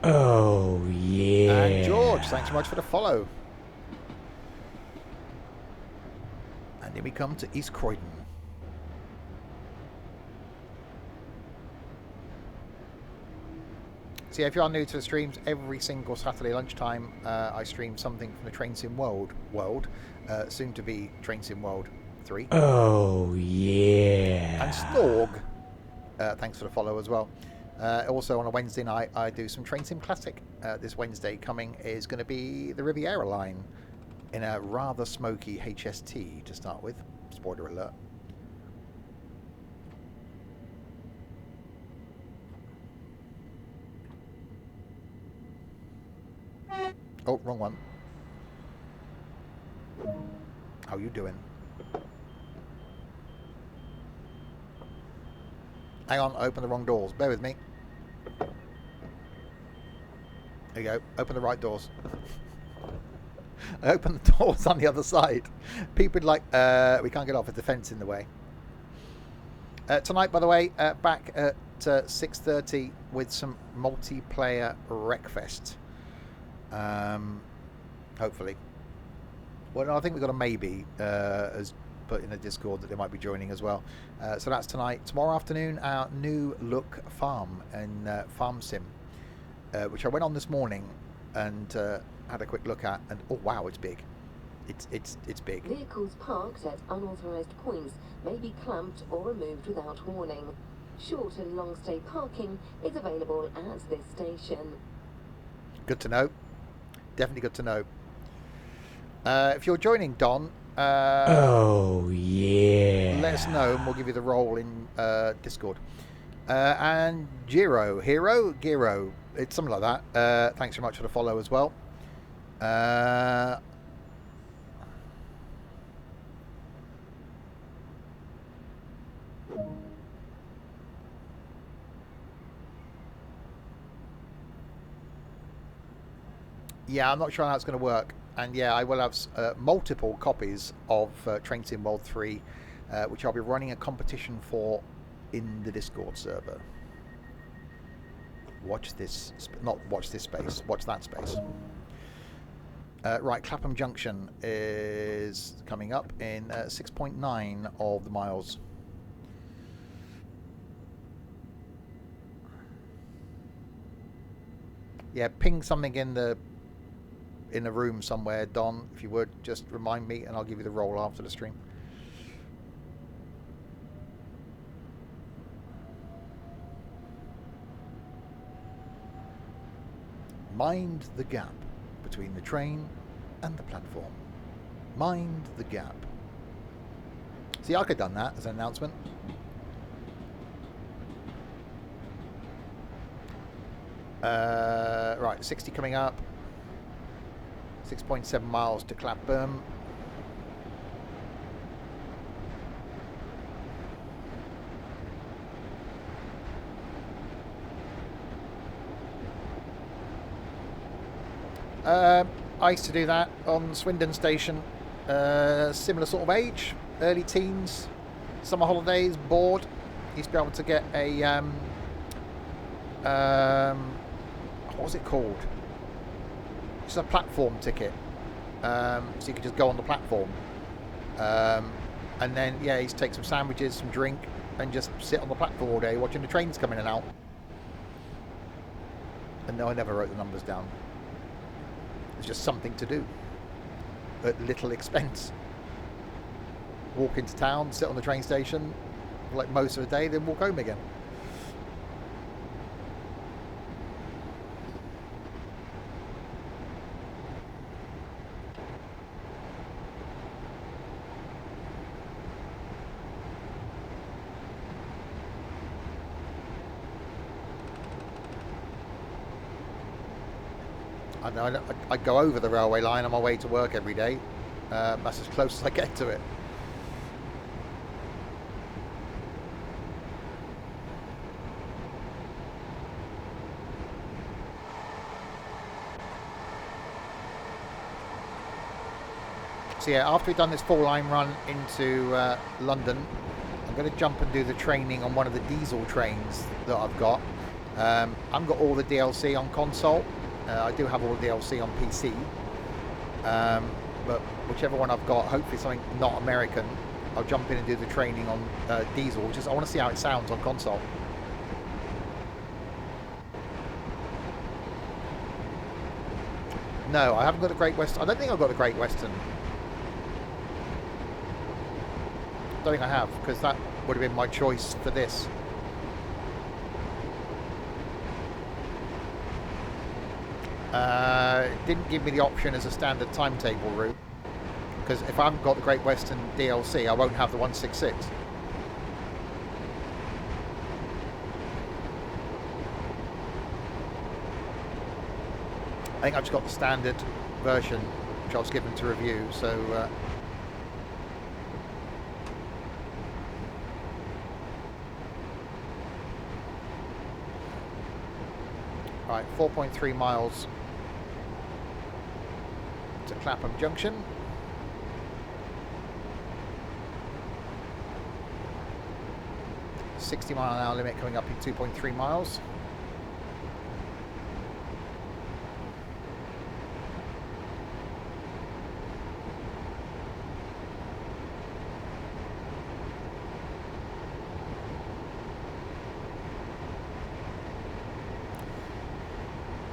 Oh, yeah. And George, thanks so much for the follow. And here we come to East Croydon. So yeah, if you are new to the streams, every single Saturday lunchtime I stream something from the Train Sim world, soon to be Train Sim World 3. Oh, yeah. And Snorg, thanks for the follow as well. Also on a Wednesday night I do some Train Sim Classic. This Wednesday coming is going to be the Riviera line in a rather smoky HST to start with. Spoiler alert. Oh, wrong one. How you doing? Hang on, I opened the wrong doors. Bear with me. There you go. Open the right doors. I opened the doors on the other side. People would like, we can't get off with the fence in the way. Tonight, by the way, back at 6:30 with some multiplayer Wreckfest. Hopefully. Well, no, I think we've got a maybe as put in the Discord that they might be joining as well. So that's tonight. Tomorrow afternoon, our new look farm and farm sim, which I went on this morning and had a quick look at. And oh wow, it's big. It's big. Vehicles parked at unauthorised points may be clamped or removed without warning. Short and long stay parking is available at this station. Good to know. Definitely good to know. If you're joining, Don, oh, yeah. let us know and we'll give you the role in Discord. And Giro, it's something like that. Thanks so much for the follow as well. Yeah, I'm not sure how it's going to work. And yeah, I will have multiple copies of Train Sim World 3, which I'll be running a competition for in the Discord server. Watch this, not watch this space, watch that space. Right, Clapham Junction is coming up in 6.9 of the miles. Yeah, ping something in the room somewhere, Don, if you would, just remind me and I'll give you the roll after the stream. Mind the gap between the train and the platform. Mind the gap. See, I could have done that as an announcement. Right, 60 coming up. 6.7 miles to Clapham. I used to do that on Swindon Station. Similar sort of age, early teens, summer holidays, bored. Used to be able to get a what was it called? It's a platform ticket. So you could just go on the platform. And then, yeah, you take some sandwiches, some drink, and just sit on the platform all day watching the trains come in and out. And no, I never wrote the numbers down. It's just something to do at little expense. Walk into town, sit on the train station like most of the day, then walk home again. I know I go over the railway line on my way to work every day. That's as close as I get to it. So yeah, after we've done this 4-line run into London, I'm going to jump and do the training on one of the diesel trains that I've got. I haven't got all the DLC on console. I do have all the DLC on PC, but whichever one I've got, hopefully something not American, I'll jump in and do the training on diesel. Just I want to see how it sounds on console. No, I haven't got the Great Western. I don't think I've got the Great Western. I don't think I have, because that would have been my choice for this. It didn't give me the option as a standard timetable route, because if I haven't got the Great Western DLC, I won't have the 166. I think I've just got the standard version, which I was given to review, so right, 4.3 miles to Clapham Junction. £60-mile-an-hour limit coming up in 2.3 miles.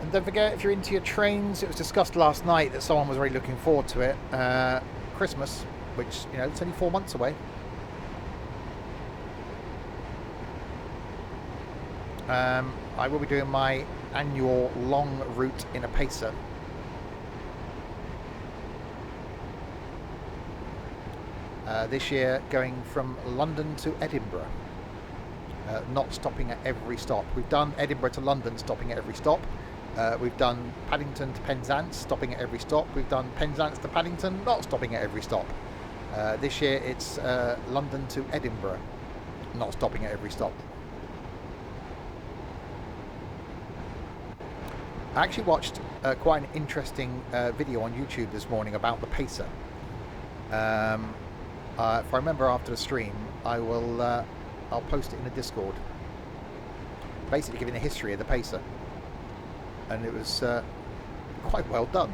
And don't forget, if you're into your trains, it was discussed last night that someone was really looking forward to it. Christmas, which, you know, it's only 4 months away. I will be doing my annual long route in a pacer. This year going from London to Edinburgh, not stopping at every stop. We've done Edinburgh to London, stopping at every stop. We've done Paddington to Penzance, stopping at every stop. We've done Penzance to Paddington, not stopping at every stop. This year it's London to Edinburgh, not stopping at every stop. I actually watched quite an interesting video on YouTube this morning about the pacer. If I remember after the stream, I'll post it in the Discord. Basically giving a history of the pacer. And it was quite well done.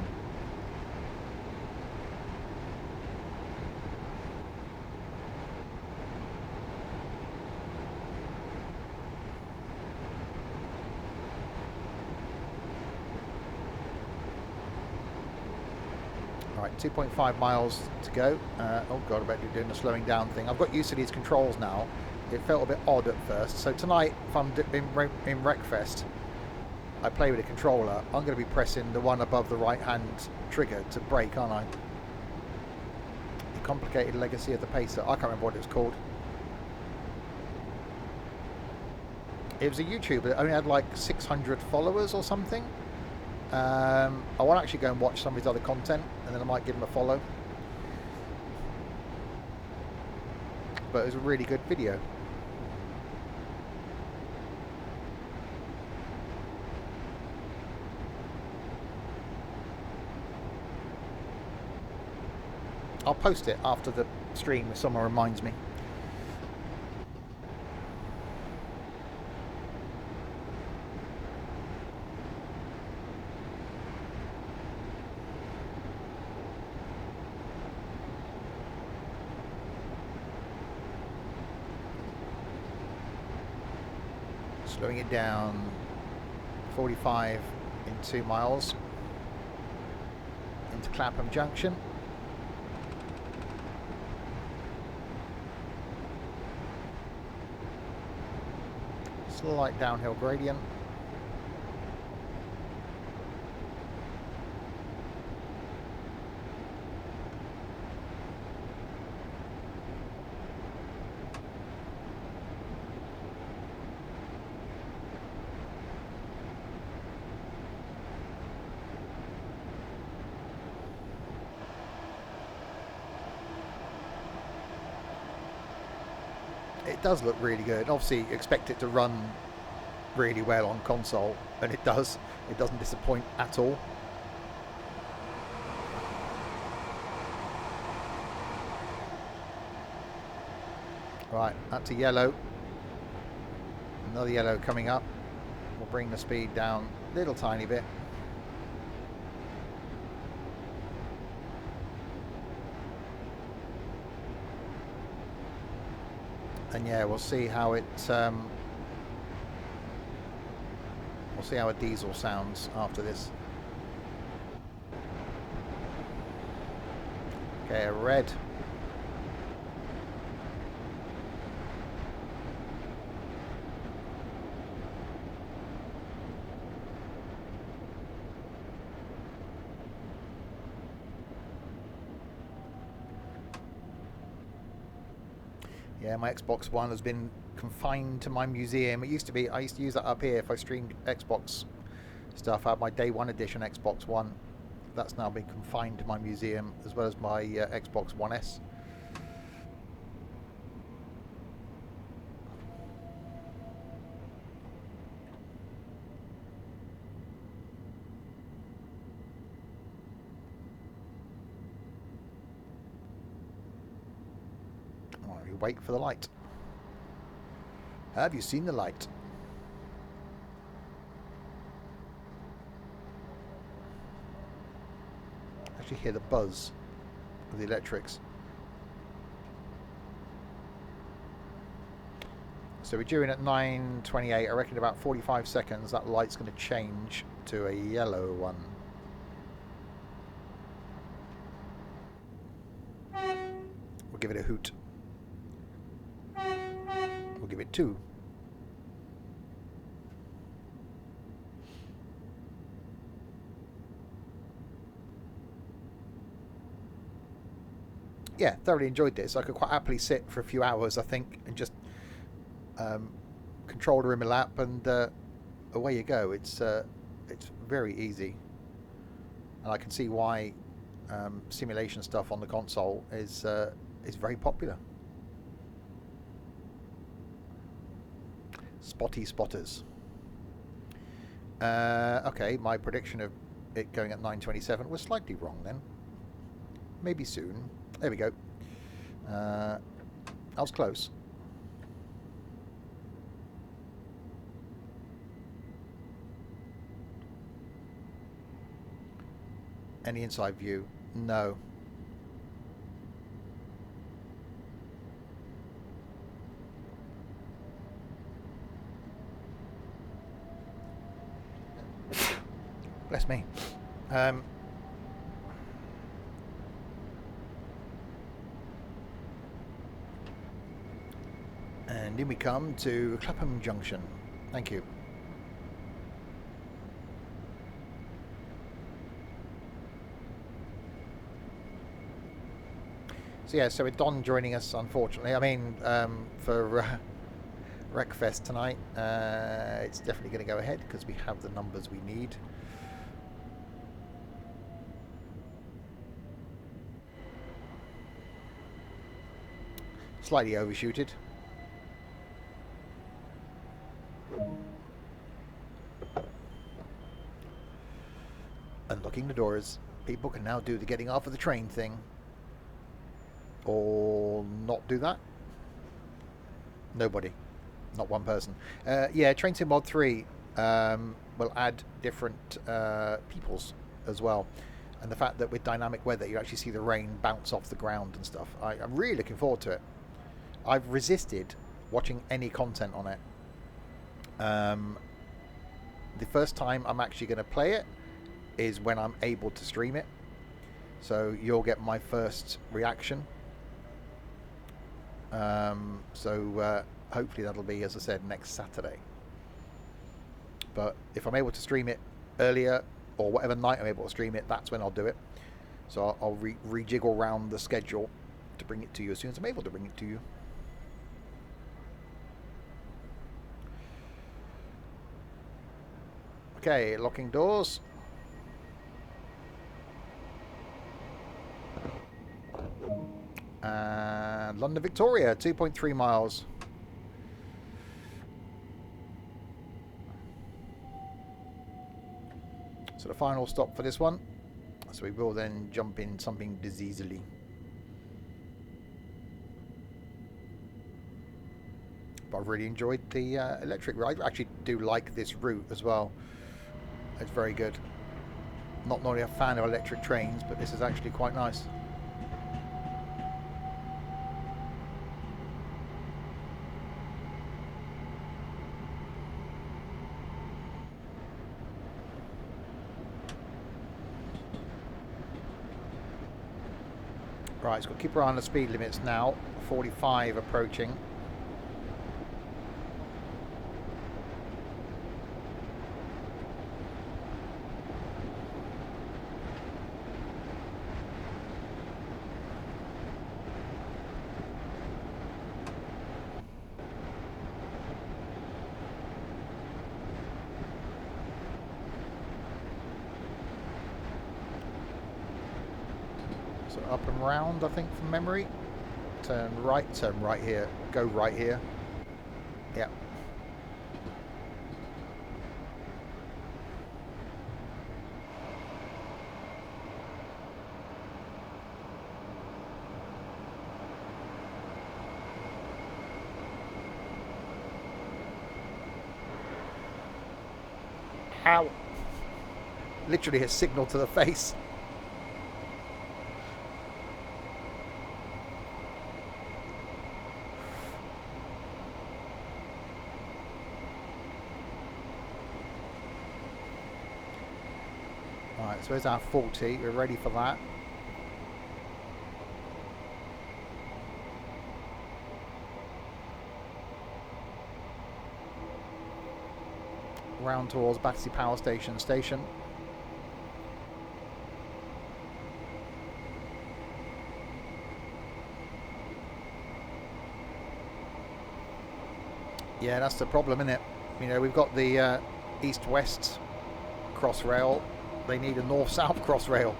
Alright, 2.5 miles to go. Oh god, I bet you're doing the slowing down thing. I've got used to these controls now. It felt a bit odd at first. So tonight, if I'm in Wreckfest, I play with a controller, I'm going to be pressing the one above the right hand trigger to brake, aren't I? The Complicated Legacy of the Pacer. I can't remember what it was called. It was a YouTuber that only had like 600 followers or something. I want to actually go and watch some of his other content, and then I might give him a follow. But it was a really good video. I'll post it after the stream if someone reminds me. Slowing it down. 45 in 2 miles. Into Clapham Junction. Slight downhill gradient. It does look really good. Obviously, expect it to run really well on console, and it does. It doesn't disappoint at all. Right, that's a yellow. Another yellow coming up. We'll bring the speed down a little tiny bit. And yeah, we'll see how it we'll see how a diesel sounds after this. Okay, a red. Yeah, my Xbox One has been confined to my museum. It used to be, I used to use that up here if I streamed Xbox stuff. I had my Day 1 edition Xbox One. That's now been confined to my museum, as well as my Xbox One S. Wait for the light. Have you seen the light? Actually hear the buzz of the electrics. So we're due in at 9:28. I reckon about 45 seconds that light's going to change to a yellow one. We'll give it a hoot. We'll give it 2. Yeah, thoroughly enjoyed this. I could quite happily sit for a few hours, I think, and just controller in my lap, and away you go. It's very easy, and I can see why simulation stuff on the console is very popular. Spotty spotters. Okay, my prediction of it going at 9:27 was slightly wrong then. Maybe soon. There we go. I was close. Any inside view? No. Bless me. And in we come to Clapham Junction. Thank you. So yeah, so with Don joining us, unfortunately, I mean, for Wreckfest tonight, it's definitely going to go ahead because we have the numbers we need. Slightly overshooted. Unlocking the doors. People can now do the getting off of the train thing. Or not do that. Nobody. Not one person. Yeah, Train Sim Mod 3 will add different peoples as well. And the fact that with dynamic weather you actually see the rain bounce off the ground and stuff. I'm really looking forward to it. I've resisted watching any content on it The first time I'm actually going to play it is when I'm able to stream it. So you'll get my first reaction. Hopefully that'll be, as I said, next Saturday. But if I'm able to stream it earlier, or whatever night I'm able to stream it, that's when I'll do it. So I'll rejiggle around the schedule to bring it to you as soon as I'm able to bring it to you. Okay, locking doors. And London Victoria, 2.3 miles. So the final stop for this one. So we will then jump in something diseasely. But I've really enjoyed the electric route. I actually do like this route as well. It's very good. Not normally a fan of electric trains, but this is actually quite nice. Right, so we'll keep our eye on the speed limits now. 45 approaching. So up and round, I think, from memory. Turn right here. Go right here. Yeah. Ow. Literally a signal to the face. Right, so there's our 40. We're ready for that. Round towards Battersea Power Station. Yeah, that's the problem, isn't it? You know, we've got the east-west crossrail. They need a north-south crossrail.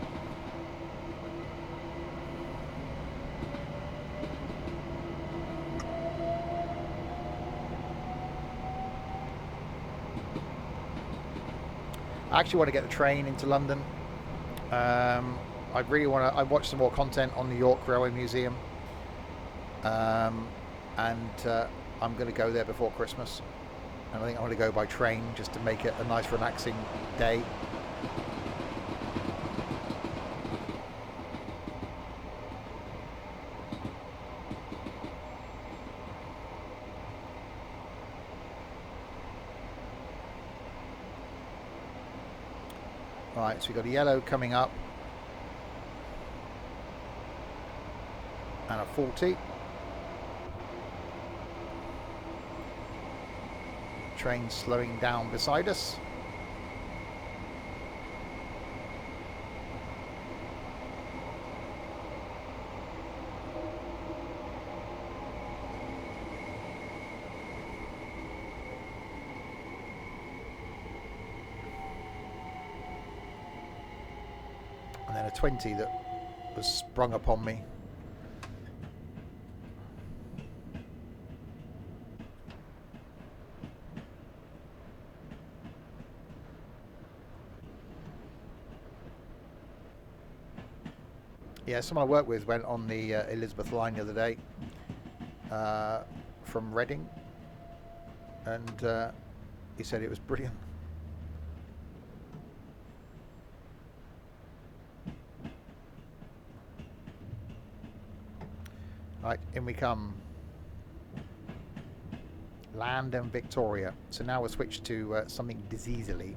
I actually want to get the train into London. I really want to. I watched some more content on the York Railway Museum, and I'm going to go there before Christmas. And I think I want to go by train just to make it a nice, relaxing day. Right, so we've got a yellow coming up and a 40. Train slowing down beside us. And then a 20 that was sprung upon me. Yeah, someone I work with went on the Elizabeth line the other day from Reading, and he said it was brilliant. Right, in we come. Land and Victoria. So now we'll switch to something diseasily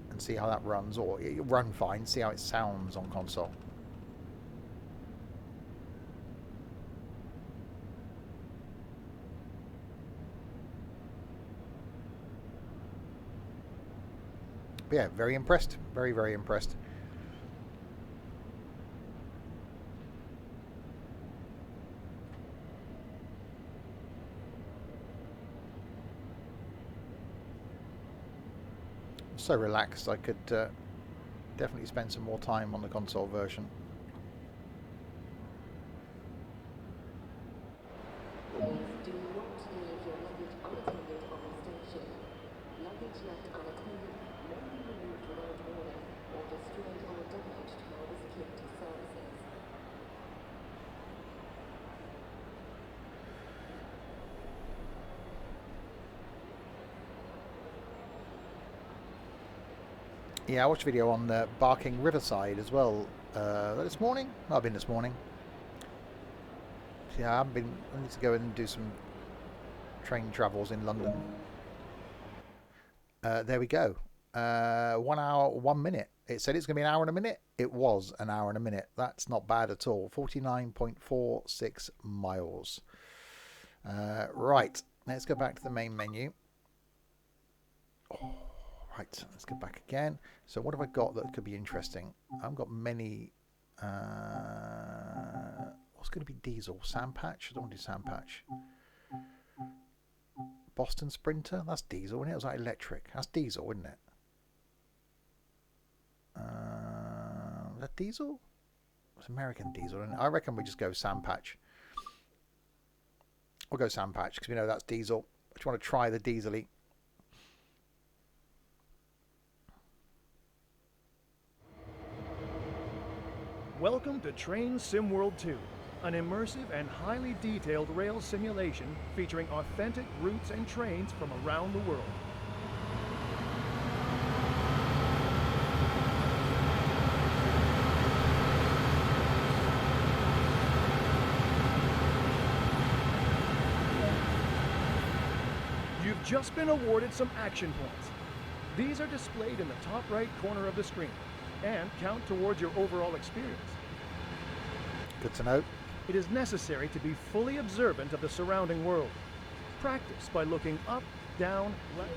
and see how that runs, or it'll run fine, see how it sounds on console. But yeah, very impressed. Very, very impressed. So relaxed, I could definitely spend some more time on the console version. Please do not leave your luggage unattended on the station. Luggage left unattended may be removed without warning or destroyed or damaged while the security services. Yeah, I watched a video on Barking Riverside as well this morning. I've been this morning. Yeah, I need to go and do some train travels in London. There we go. 1 hour, 1 minute. It said it's going to be an hour and a minute. It was an hour and a minute. That's not bad at all. 49.46 miles. Right, let's go back to the main menu. Oh. Right, let's go back again. So what have I got that could be interesting? I haven't got many. What's going to be diesel? Sandpatch? I don't want to do Sandpatch. Boston Sprinter? That's diesel, isn't it? It was like electric. That's diesel, isn't it? Is that diesel? It's American diesel, isn't it? I reckon we just go Sandpatch. We'll go Sandpatch because we know that's diesel. I just want to try the diesel-y. Welcome to Train Sim World 2, an immersive and highly detailed rail simulation featuring authentic routes and trains from around the world. You've just been awarded some action points. These are displayed in the top right corner of the screen and count towards your overall experience. Good to know. It is necessary to be fully observant of the surrounding world. Practice by looking up, down, left.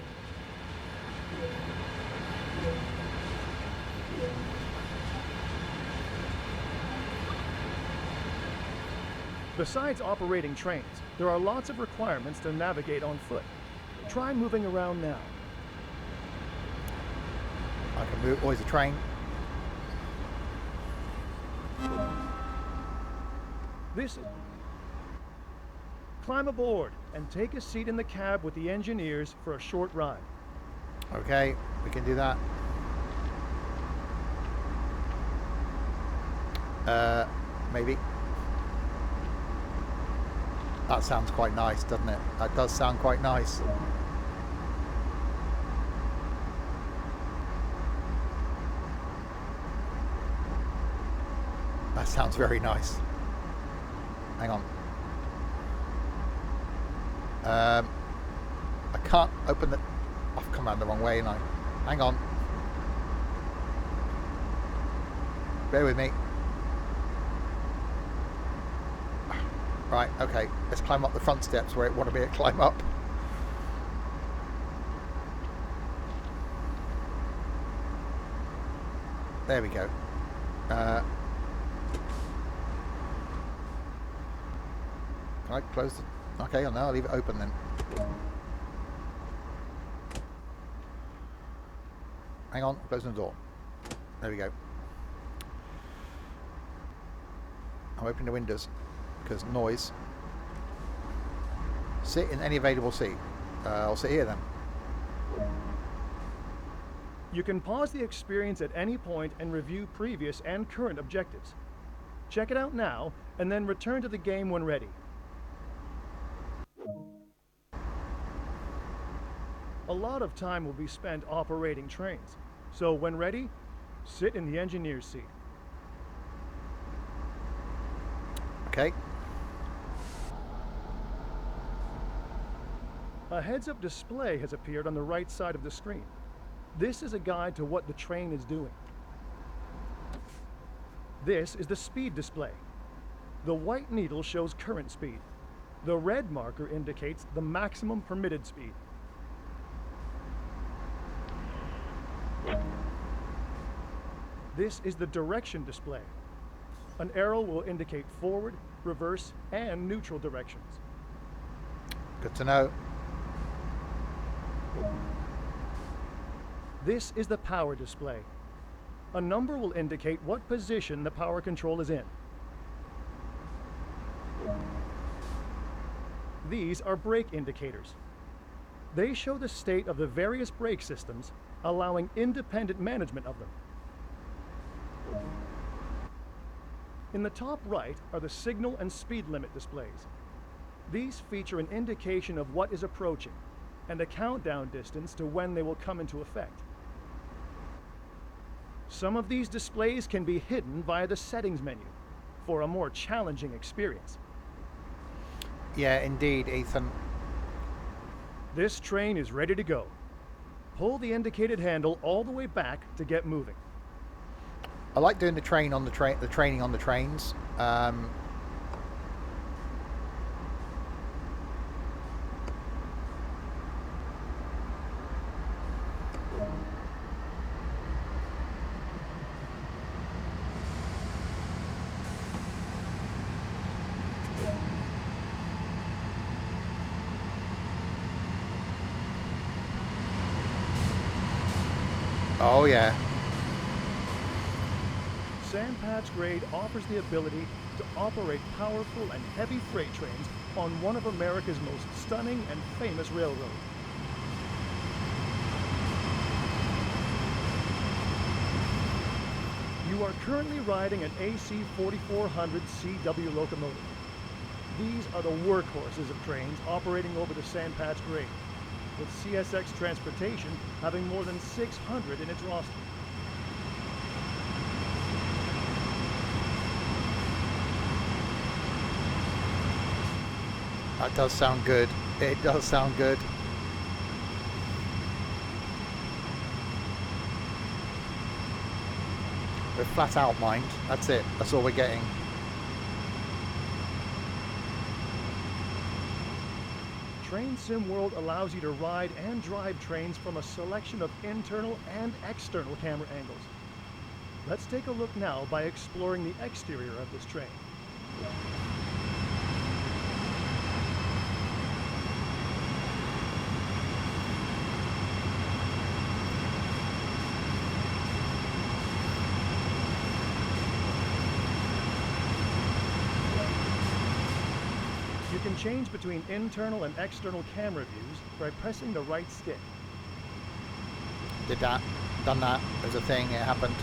Besides operating trains, there are lots of requirements to navigate on foot. Try moving around now. I can move. Always a train. Climb aboard and take a seat in the cab with the engineers for a short ride. Okay, we can do that. Maybe. That sounds quite nice, doesn't it? That does sound quite nice. That sounds very nice. Hang on. I can't open the... I've come around the wrong way, and I... Hang on. Bear with me. Right, okay. Let's climb up the front steps where it want to be a climb up. There we go. Can I close the... Okay, no, I'll leave it open then. Hang on, closing the door. There we go. I'm opening the windows because noise. Sit in any available seat. I'll sit here then. You can pause the experience at any point and review previous and current objectives. Check it out now and then return to the game when ready. A lot of time will be spent operating trains, so when ready, sit in the engineer's seat. Okay. A heads-up display has appeared on the right side of the screen. This is a guide to what the train is doing. This is the speed display. The white needle shows current speed. The red marker indicates the maximum permitted speed. This is the direction display. An arrow will indicate forward, reverse, and neutral directions. Good to know. This is the power display. A number will indicate what position the power control is in. These are brake indicators. They show the state of the various brake systems, allowing independent management of them. In the top right are the signal and speed limit displays. These feature an indication of what is approaching and a countdown distance to when they will come into effect. Some of these displays can be hidden via the settings menu for a more challenging experience. Yeah, indeed, Ethan. This train is ready to go. Pull the indicated handle all the way back to get moving. I like doing the training on the trains. Oh yeah. Sandpatch Grade offers the ability to operate powerful and heavy freight trains on one of America's most stunning and famous railroads. You are currently riding an AC 4400 CW locomotive. These are the workhorses of trains operating over the Sandpatch Grade, with CSX Transportation having more than 600 in its roster. That does sound good. It does sound good. We're flat out, mind. That's it. That's all we're getting. Train Sim World allows you to ride and drive trains from a selection of internal and external camera angles. Let's take a look now by exploring the exterior of this train. You can change between internal and external camera views by pressing the right stick. Did that. Done that. There's a thing. It happened.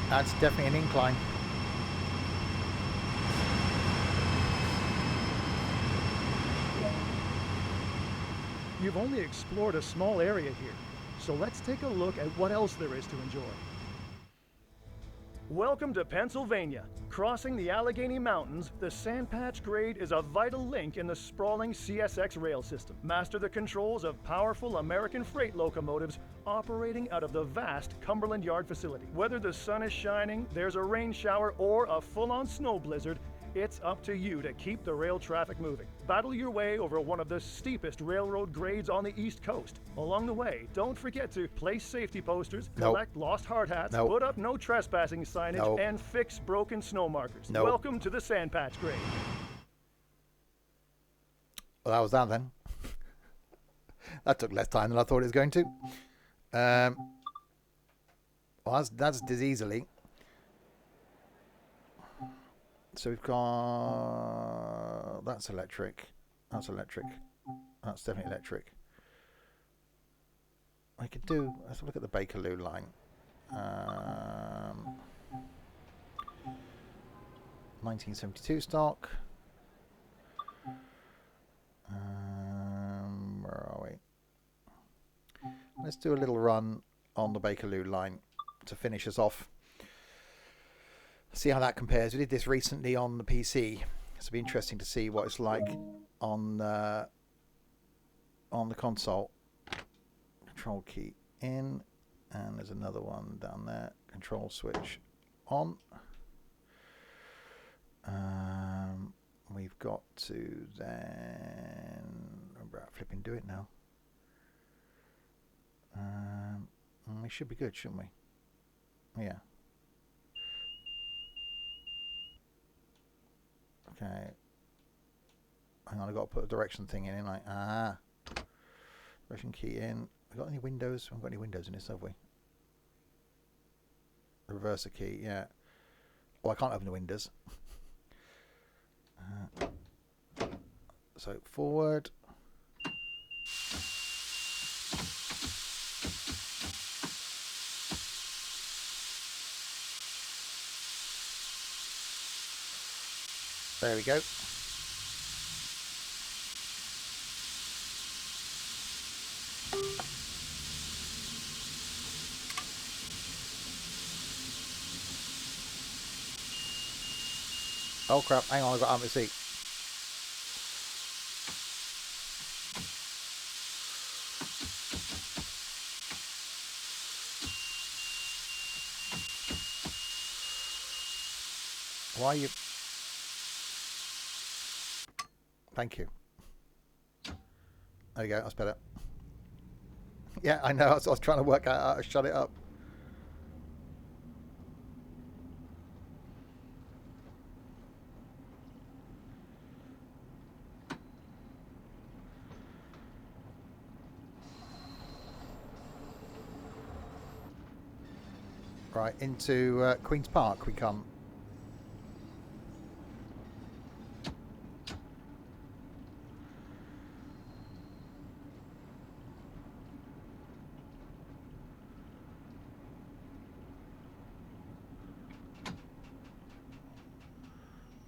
That's definitely an incline. You've only explored a small area here, so let's take a look at what else there is to enjoy. Welcome to Pennsylvania. Crossing the Allegheny Mountains, the Sandpatch Grade is a vital link in the sprawling CSX rail system. Master the controls of powerful American freight locomotives operating out of the vast Cumberland Yard facility. Whether the sun is shining, there's a rain shower, or a full-on snow blizzard, it's up to you to keep the rail traffic moving. Battle your way over one of the steepest railroad grades on the East Coast. Along the way, don't forget to place safety posters, collect lost hard hats, put up no trespassing signage, and fix broken snow markers. Welcome to the Sandpatch Grade. Well, that was that then. That took less time than I thought it was going to. Well, that's easily. So we've got... That's electric. That's electric. That's definitely electric. I could do... Let's look at the Bakerloo line. 1972 stock. Where are we? Let's do a little run on the Bakerloo line to finish us off. See how that compares. We did this recently on the PC. So it'll be interesting to see what it's like on the console. Control key in, and there's another one down there. Control switch on. We've got to then flipping do it now. We should be good, shouldn't we? Yeah. Okay. Hang on, I've got to put a direction thing in, like, direction key in. Have we got any windows? We haven't got any windows in this, have we? Reverser key, yeah. Oh, I can't open the windows. So, forward. There we go. Oh crap, hang on, I've got out of my seat. Why are you... Thank you. There you go, that's better. Yeah, I know, I was trying to work out how to shut it up. Right, into Queen's Park we come.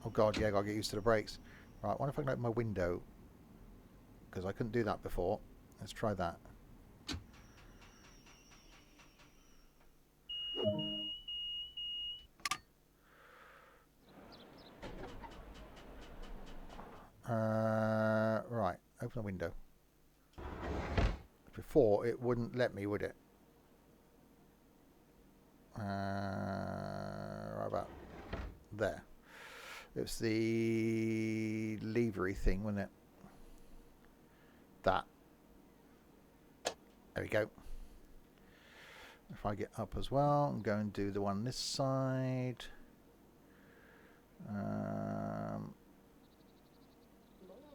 Oh god, yeah, gotta get used to the brakes. Right, I wonder if I can open my window, because I couldn't do that before. Let's try that. Right, open the window. Before, it wouldn't let me, would it? Right about there. It's the levery thing, wasn't it? That. There we go. If I get up as well, I'm going to do the one this side. May I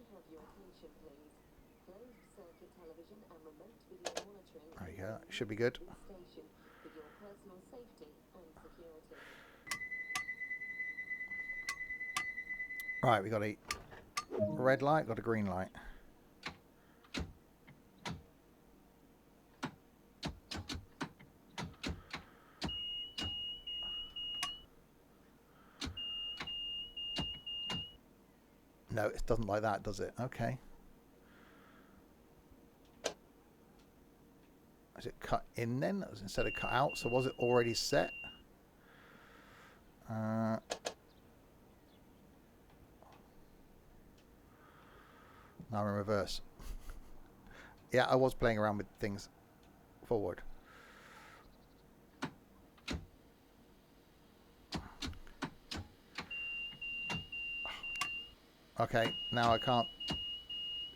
have your attention, please? Closed circuit television and remote video monitoring. There you go. Should be good. Station with your personal safety and security. Right, we got a red light, got a green light. No, it doesn't like that, does it? Okay. Is it cut in then? That was instead of cut out, so was it already set? Now I'm in reverse. Yeah, I was playing around with things forward. Okay, now I can't.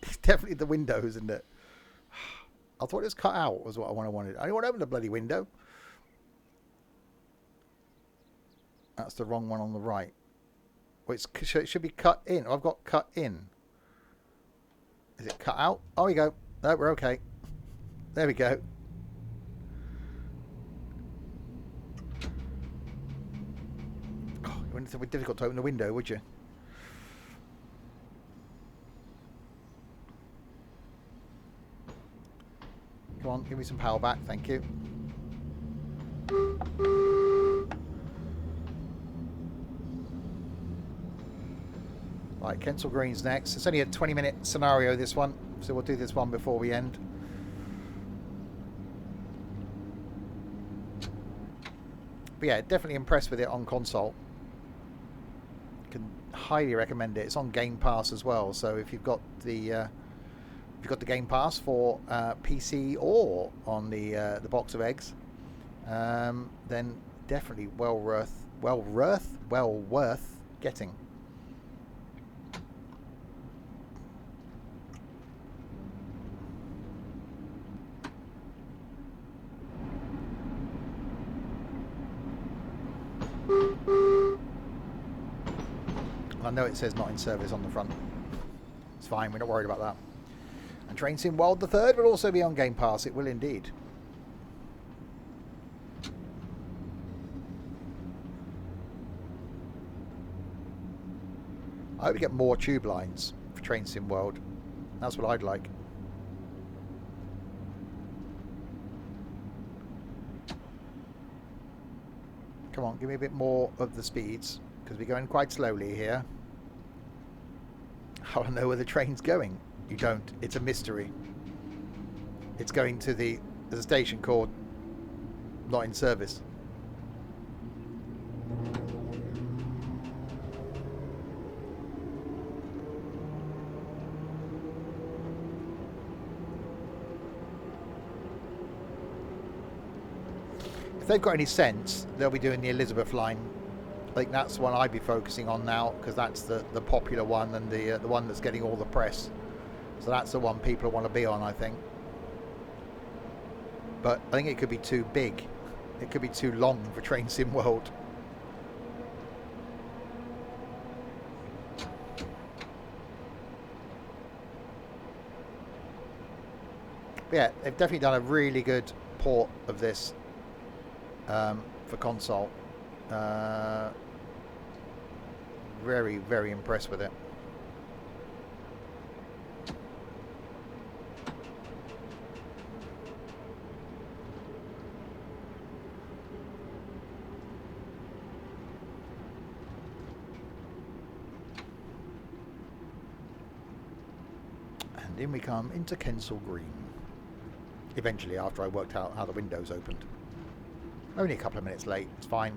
It's definitely the windows, isn't it? I thought it was cut out was what I wanted. I didn't want to open the bloody window. That's the wrong one on the right. Well, it should be cut in. I've got cut in. Is it cut out? Oh, we go. No, we're okay. There we go. Oh, it wouldn't be difficult to open the window, would you? Come on, give me some power back, thank you. Right, Kensal Green's next. It's only a 20-minute scenario, this one, so we'll do this one before we end. But yeah, definitely impressed with it on console. highly recommend it. It's on Game Pass as well, so if you've got the Game Pass for PC or on the box of eggs, then definitely well worth getting. I know it says not in service on the front. It's fine, we're not worried about that. And Train Sim World the Third will also be on Game Pass. It will indeed. I hope we get more tube lines for Train Sim World. That's what I'd like. Come on, give me a bit more of the speeds, because we're going quite slowly here. I don't know where the train's going. You don't. It's a mystery. It's going to there's a station called not in service. If they've got any sense, they'll be doing the Elizabeth line. I think that's the one I'd be focusing on now, because that's the popular one and the one that's getting all the press. So that's the one people want to be on, I think. But I think it could be too big. It could be too long for Train Sim World. But yeah, they've definitely done a really good port of this for console. Very, very impressed with it. And in we come into Kensal Green. Eventually, after I worked out how the windows opened. Only a couple of minutes late, it's fine.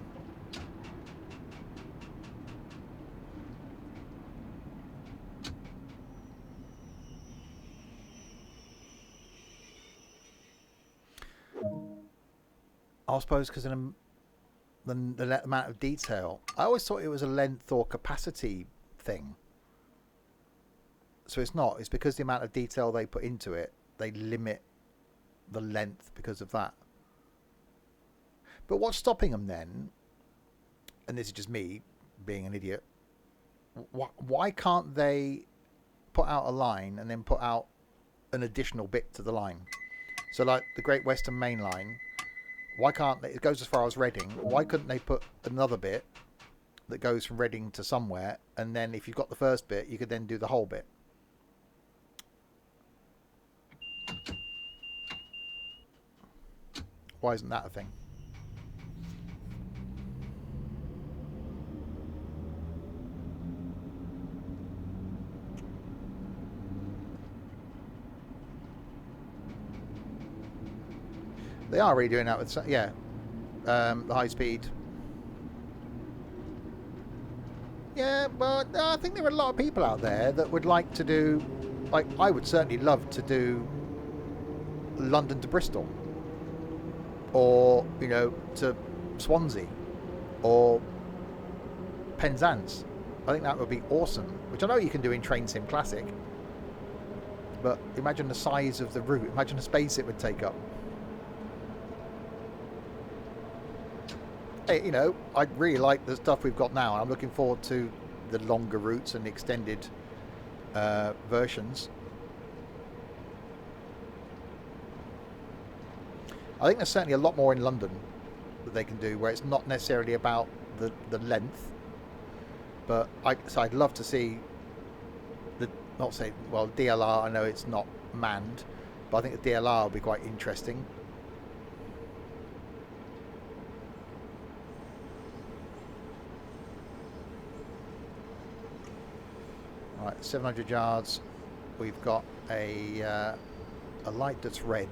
I suppose because the amount of detail. I always thought it was a length or capacity thing. So it's not. It's because the amount of detail they put into it, they limit the length because of that. But what's stopping them then, and this is just me being an idiot, why can't they put out a line and then put out an additional bit to the line? So like the Great Western Main Line, why can't they, it goes as far as Reading, why couldn't they put another bit that goes from Reading to somewhere, and then if you've got the first bit, you could then do the whole bit? Why isn't that a thing? They are really doing that with, yeah, the high speed. Yeah, but I think there are a lot of people out there that would like to do, like, I would certainly love to do London to Bristol, or, you know, to Swansea, or Penzance. I think that would be awesome, which I know you can do in Train Sim Classic, but imagine the size of the route, imagine the space it would take up. Hey, you know, I really like the stuff we've got now. I'm looking forward to the longer routes and extended versions. I think there's certainly a lot more in London that they can do, where it's not necessarily about the length, but I'd love to see DLR. I know it's not manned, but I think the DLR will be quite interesting. Right, 700 yards. We've got a light that's red.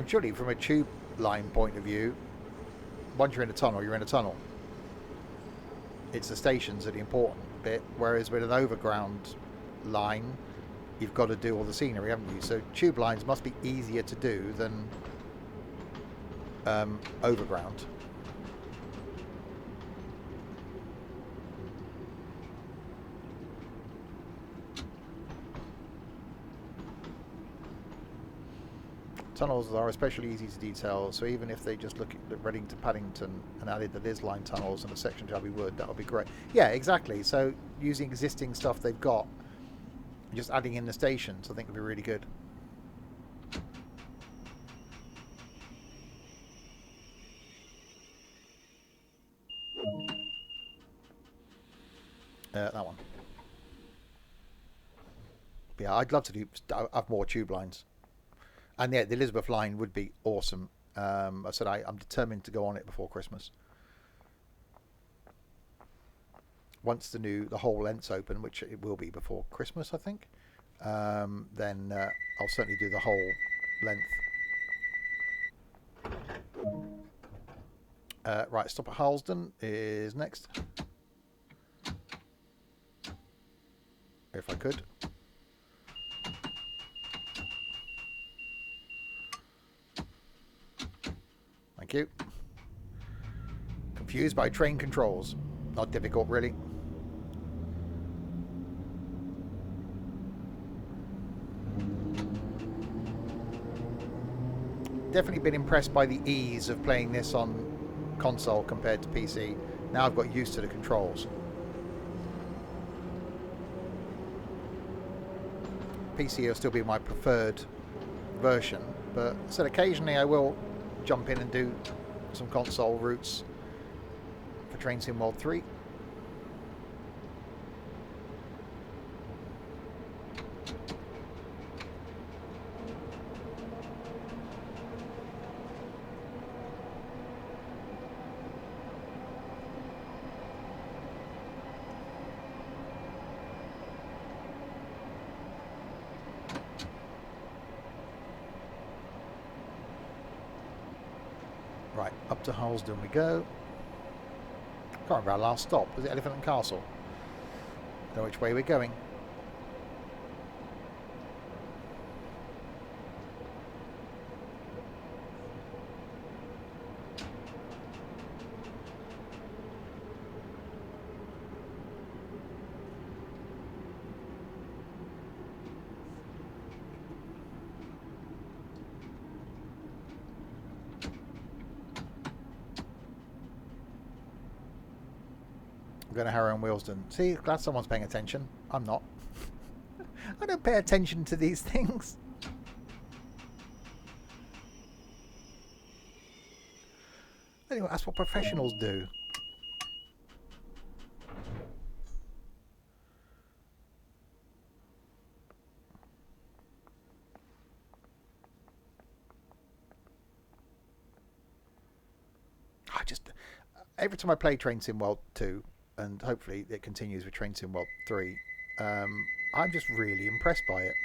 And surely from a tube line point of view, once you're in a tunnel, you're in a tunnel. It's the stations are the important bit, whereas with an overground line, you've got to do all the scenery, haven't you? So tube lines must be easier to do than overground. Tunnels are especially easy to detail, so even if they just look at Reading to Paddington and added the Liz line tunnels and a section to Abbey Wood, that would be great. Yeah, exactly. So using existing stuff they've got, and just adding in the stations, I think would be really good. That one. But yeah, I'd love to have more tube lines. And yeah, the Elizabeth line would be awesome. I said I'm determined to go on it before Christmas. Once the whole length's open, which it will be before Christmas, I think, then I'll certainly do the whole length. Right, stop at Harlesden is next. If I could. Thank you. Confused by train controls. Not difficult, really. Definitely been impressed by the ease of playing this on console compared to PC. Now I've got used to the controls. PC will still be my preferred version, but so occasionally I will jump in and do some console routes for Train Sim World 3. Right, up to Harlesden we go. Can't remember our last stop. Was it Elephant and Castle? Don't know which way we're going. I'm going to Harrow and Willesden. See, glad someone's paying attention. I'm not. I don't pay attention to these things. Anyway, that's what professionals do. Every time I play Train Sim World 2, and hopefully it continues with Train Sim World 3, I'm just really impressed by it.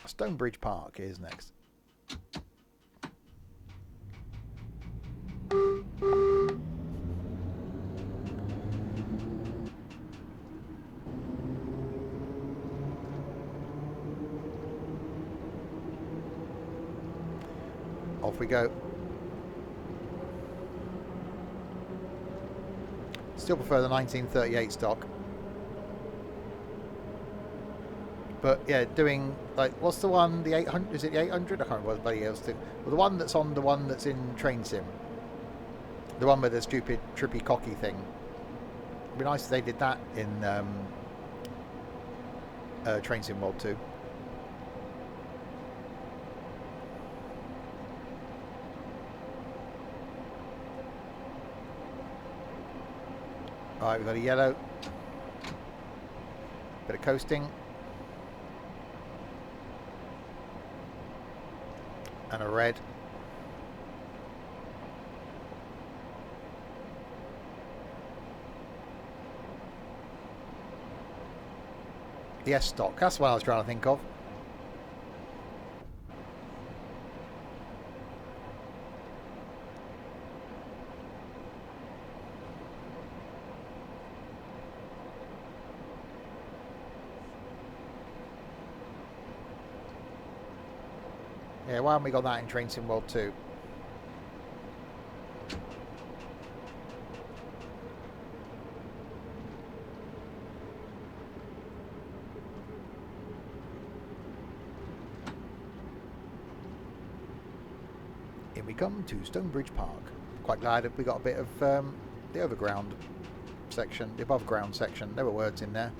Stonebridge Park is next. Off we go. Still prefer the 1938 stock. But yeah, doing like, what's the one? The 800? Is it the 800? I can't remember what anybody else did. Well, the one that's on the one that's in Train Sim. The one with the stupid trippy cocky thing. It'd be nice if they did that in Train Sim World 2. Alright, we've got a yellow. Bit of coasting. And a red. The S stock, that's what I was trying to think of. Yeah, why haven't we got that in Train Sim World 2? Here we come to Stonebridge Park. Quite glad that we got a bit of the overground section, the above ground section. There were words in there.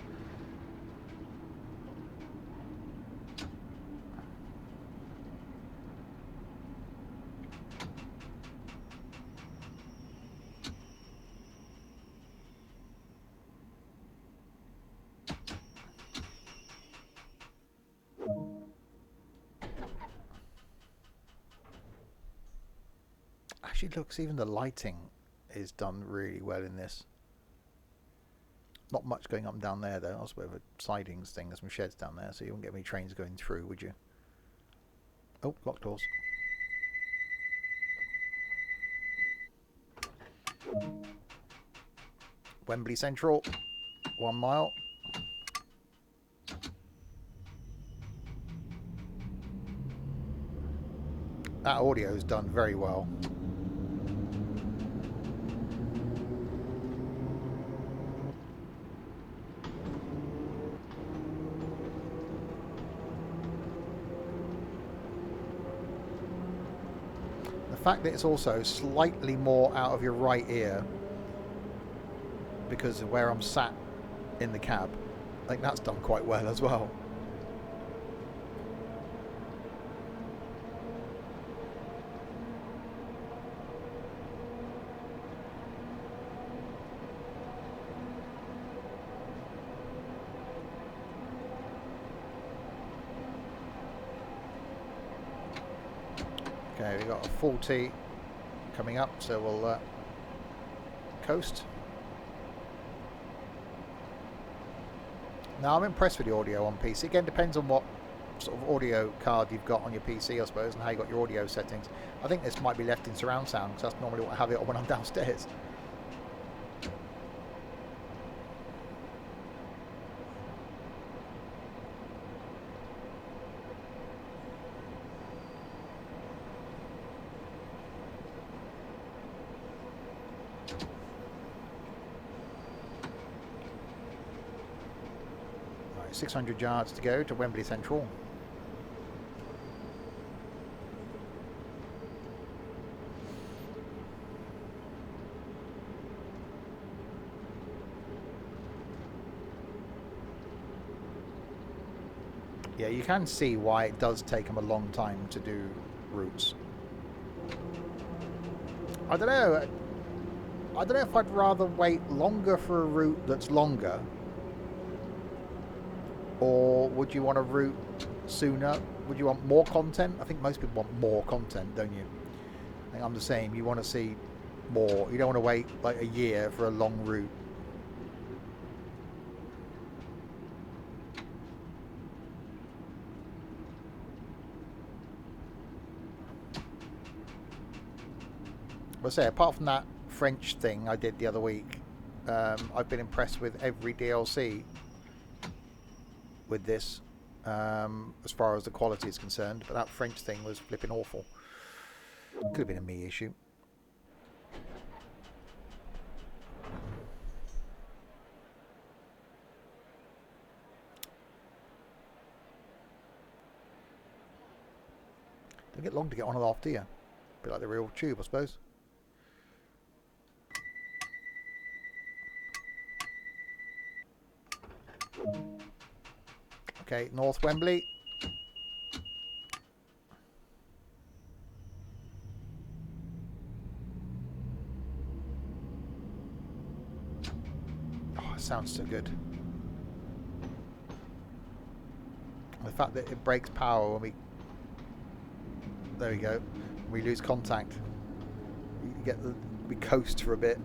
Actually, looks, even the lighting is done really well in this. Not much going up and down there though. That's a bit of a sidings thing. There's some sheds down there, so you wouldn't get any trains going through, would you? Oh, locked doors. Wembley Central, 1 mile. That audio is done very well. The fact that it's also slightly more out of your right ear because of where I'm sat in the cab, I think that's done quite well as well. Okay, we've got a 40 coming up, so we'll coast. Now, I'm impressed with the audio on PC. Again, depends on what sort of audio card you've got on your PC, I suppose, and how you got your audio settings. I think this might be left in surround sound, because that's normally what I have it on when I'm downstairs. Right, 600 yards to go to Wembley Central. Yeah, you can see why it does take them a long time to do routes. I don't know. I don't know if I'd rather wait longer for a route that's longer, or would you want a route sooner? Would you want more content? I think most people want more content, don't you? I think I'm the same. You want to see more. You don't want to wait like a year for a long route. But say, apart from that French thing I did the other week, I've been impressed with every DLC with this, as far as the quality is concerned. But that French thing was flipping awful. Could have been a me issue. Don't get long to get on and off, do you? A bit like the real tube, I suppose. Okay, North Wembley. Oh, it sounds so good. The fact that it breaks power when we... There we go. We lose contact. You get the... We coast for a bit.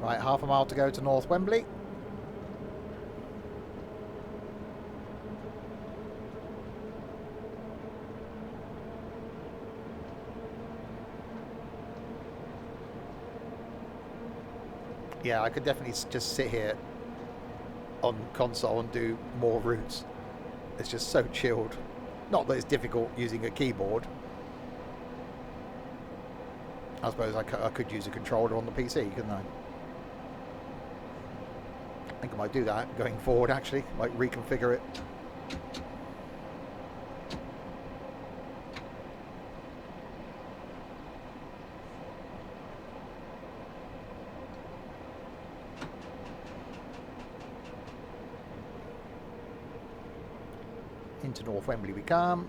Right, half a mile to go to North Wembley. Yeah, I could definitely just sit here on console and do more routes. It's just so chilled. Not that it's difficult using a keyboard. I suppose I could use a controller on the PC, couldn't I? I think I might do that going forward, actually. Might reconfigure it. Into North Wembley we come.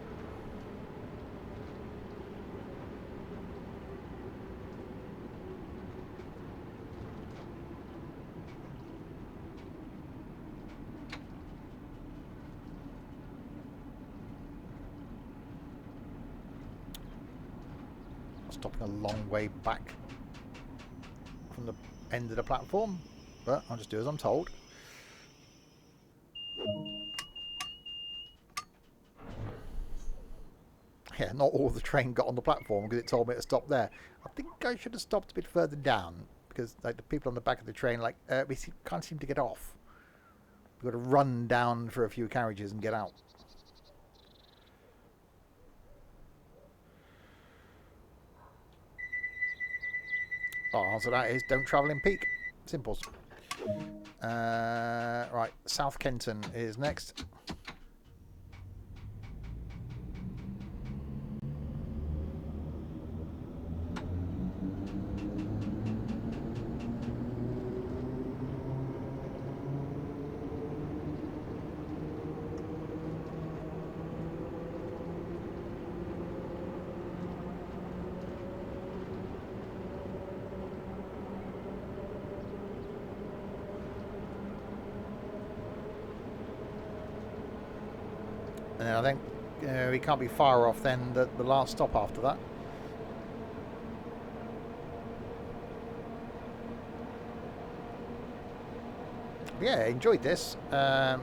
Stopping a long way back from the end of the platform, but I'll just do as I'm told. Yeah, not all the train got on the platform because it told me to stop there. I think I should have stopped a bit further down because like the people on the back of the train can't seem to get off. We've got to run down for a few carriages and get out. Oh, so that is don't travel in peak. Simples. Right, South Kenton is next. And then I think we can't be far off then the last stop after that. But yeah, enjoyed this. Definitely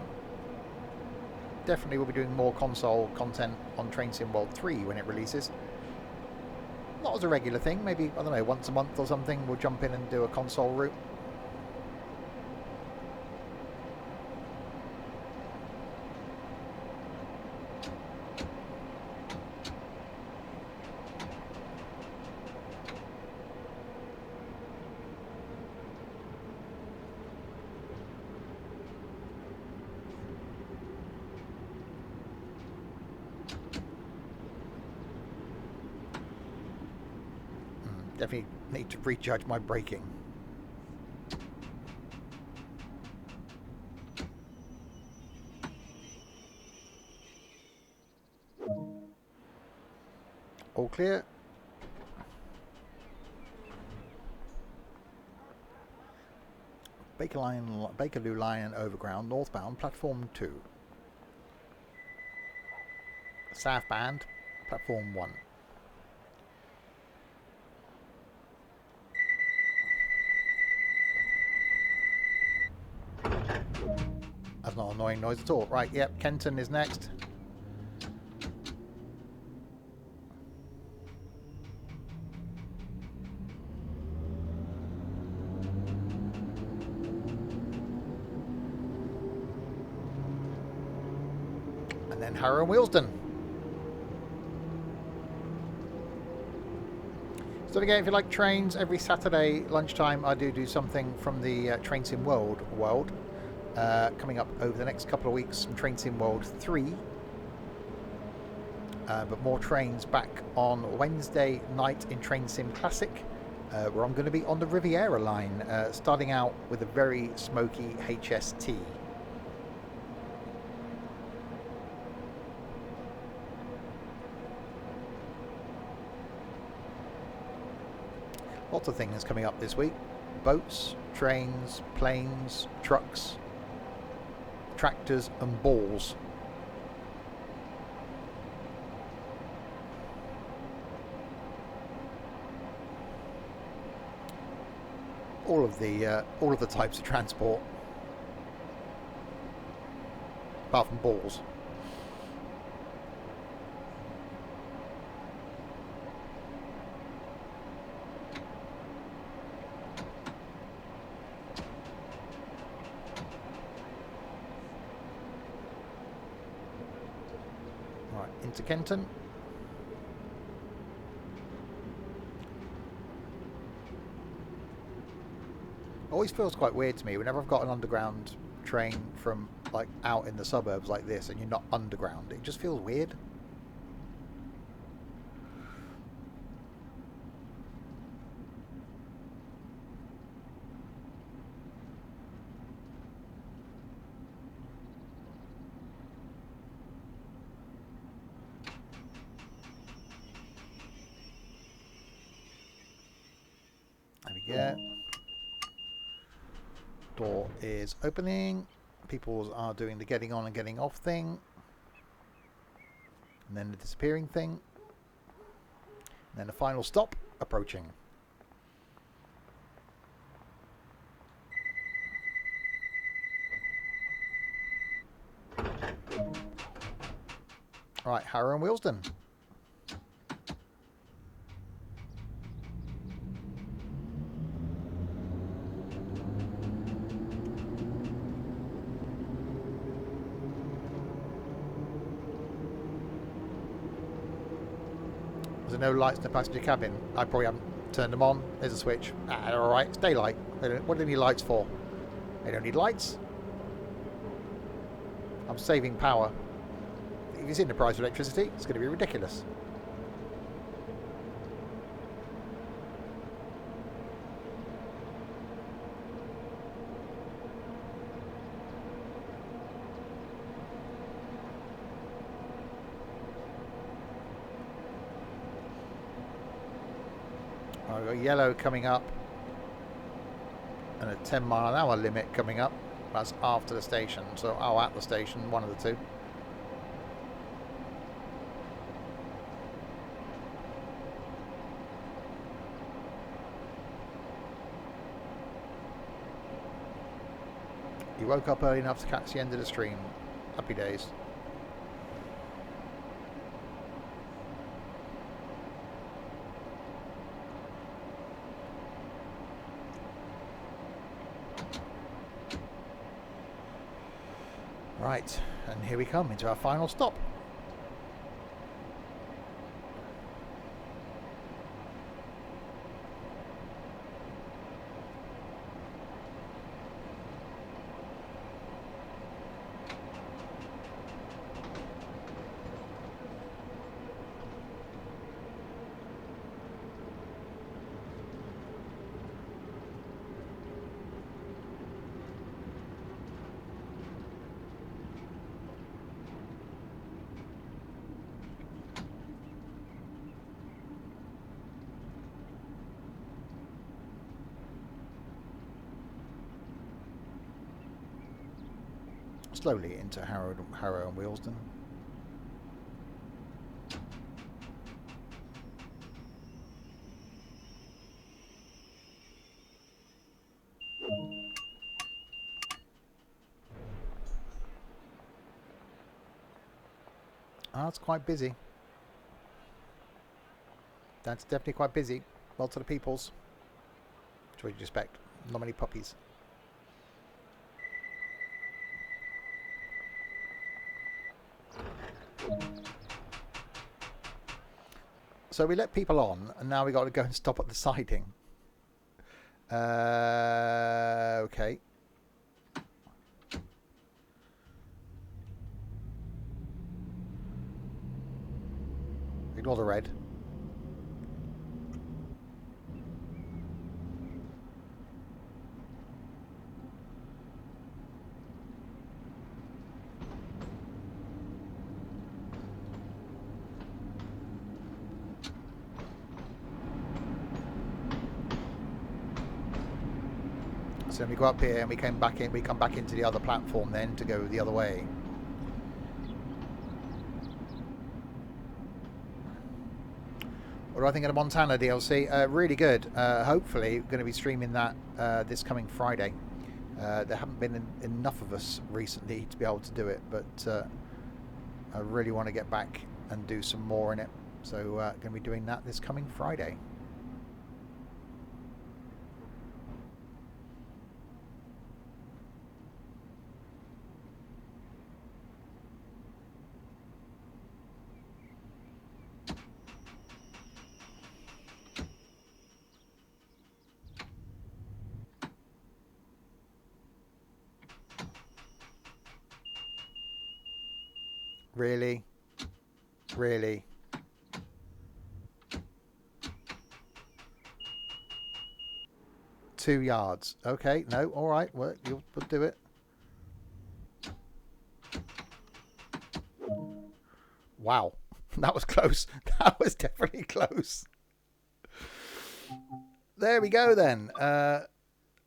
will be doing more console content on Train Sim World 3 when it releases. Not as a regular thing, maybe, I don't know, once a month or something we'll jump in and do a console route. Definitely need to prejudge my braking. All clear. Bakerloo Line Overground, northbound, platform 2. Southbound, platform 1. That's not an annoying noise at all. Right, yep, Kenton is next. And then Harrow and Wheelston. So again, if you like trains, every Saturday lunchtime I do something from the Train Sim World. Coming up over the next couple of weeks, some Train Sim World 3. But more trains back on Wednesday night in Train Sim Classic, where I'm going to be on the Riviera line, starting out with a very smoky HST. Lots of things coming up this week. Boats, trains, planes, trucks, tractors and balls. All of the types of transport, apart from balls. Right, into Kenton. Always feels quite weird to me whenever I've got an underground train from like out in the suburbs like this and you're not underground. It just feels weird. There we go. Door is opening. People are doing the getting on and getting off thing. And then the disappearing thing. And then the final stop approaching. Right, Harrow and Wheelsden. There's no lights in the passenger cabin. I probably haven't turned them on. There's a switch. They're alright. It's daylight. What do they need lights for? They don't need lights. I'm saving power. If you've seen the price of electricity, it's going to be ridiculous. I've got yellow coming up and a 10-mile-an-hour limit coming up. That's after the station, so at the station, one of the two. You woke up early enough to catch the end of the stream. Happy days. Right, and here we come into our final stop. Slowly into Harrow and Wheelsden. It's quite busy. That's definitely quite busy. Lots of the peoples. Which would you expect? Not many puppies. So we let people on, and now we got to go and stop at the siding. Okay. Ignore the red. So then we go up here and we come back into the other platform then to go the other way. What do I think of the Montana DLC? Really good. Hopefully going to be streaming that this coming Friday. There haven't been enough of us recently to be able to do it, but I really want to get back and do some more in it. So going to be doing that this coming Friday. Really? Really? Two yards. Okay, no, all right, well, we'll do it. Wow, that was close. That was definitely close. There we go then.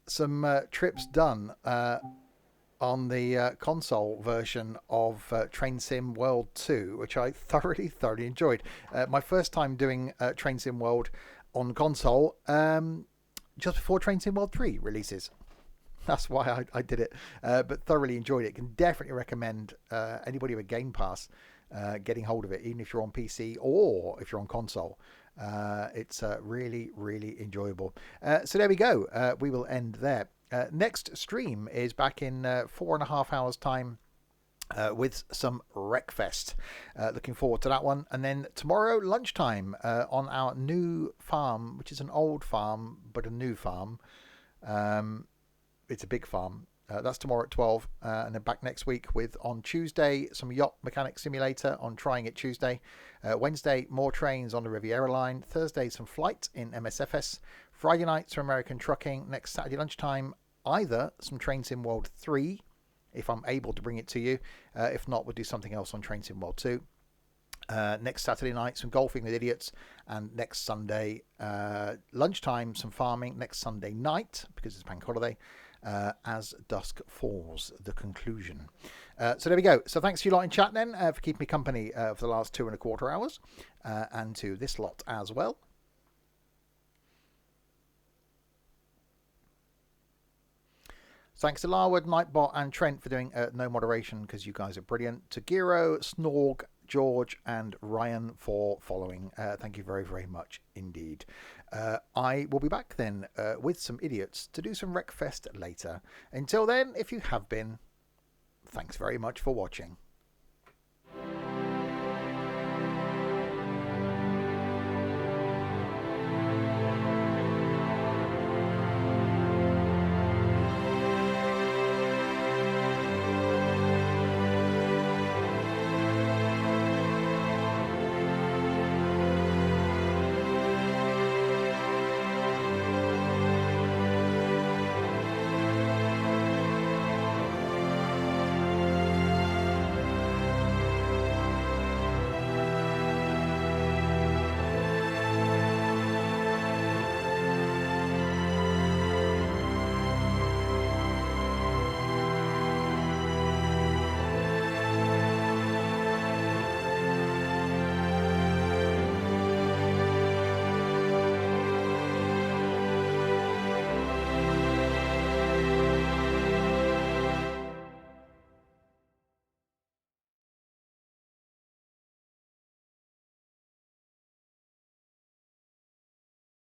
Some trips done on the console version of Train Sim World 2, which I thoroughly enjoyed. My first time doing Train Sim World on console, just before Train Sim World 3 releases. That's why I did it, but thoroughly enjoyed it. Can definitely recommend anybody with Game Pass getting hold of it, even if you're on PC or if you're on console. It's really enjoyable. So there we go. We will end there. Next stream is back in 4.5 hours time with some Wreckfest. Looking forward to that one. And then tomorrow lunchtime on our new farm, which is an old farm but a new farm. It's a big farm. That's tomorrow at 12, and then back next week with, on Tuesday, some Yacht Mechanic Simulator on Trying It Tuesday. Wednesday, more trains on the Riviera line. Thursday, some flight in MSFS. Friday night, some American Trucking. Next Saturday lunchtime, either some Train Sim World 3, if I'm able to bring it to you. If not, we'll do something else on Train Sim World 2. Next Saturday night, some golfing with idiots, and next Sunday lunchtime, some farming. Next Sunday night, because it's bank holiday, as dusk falls, the conclusion. So there we go. So thanks to you lot in chat then for keeping me company for the last 2.25 hours, and to this lot as well. Thanks to Larwood, Nightbot, and Trent for doing no moderation, because you guys are brilliant. To Giro, Snorg, George, and Ryan for following. Thank you very much indeed. I will be back then with some idiots to do some Wreckfest later. Until then, if you have been, thanks very much for watching.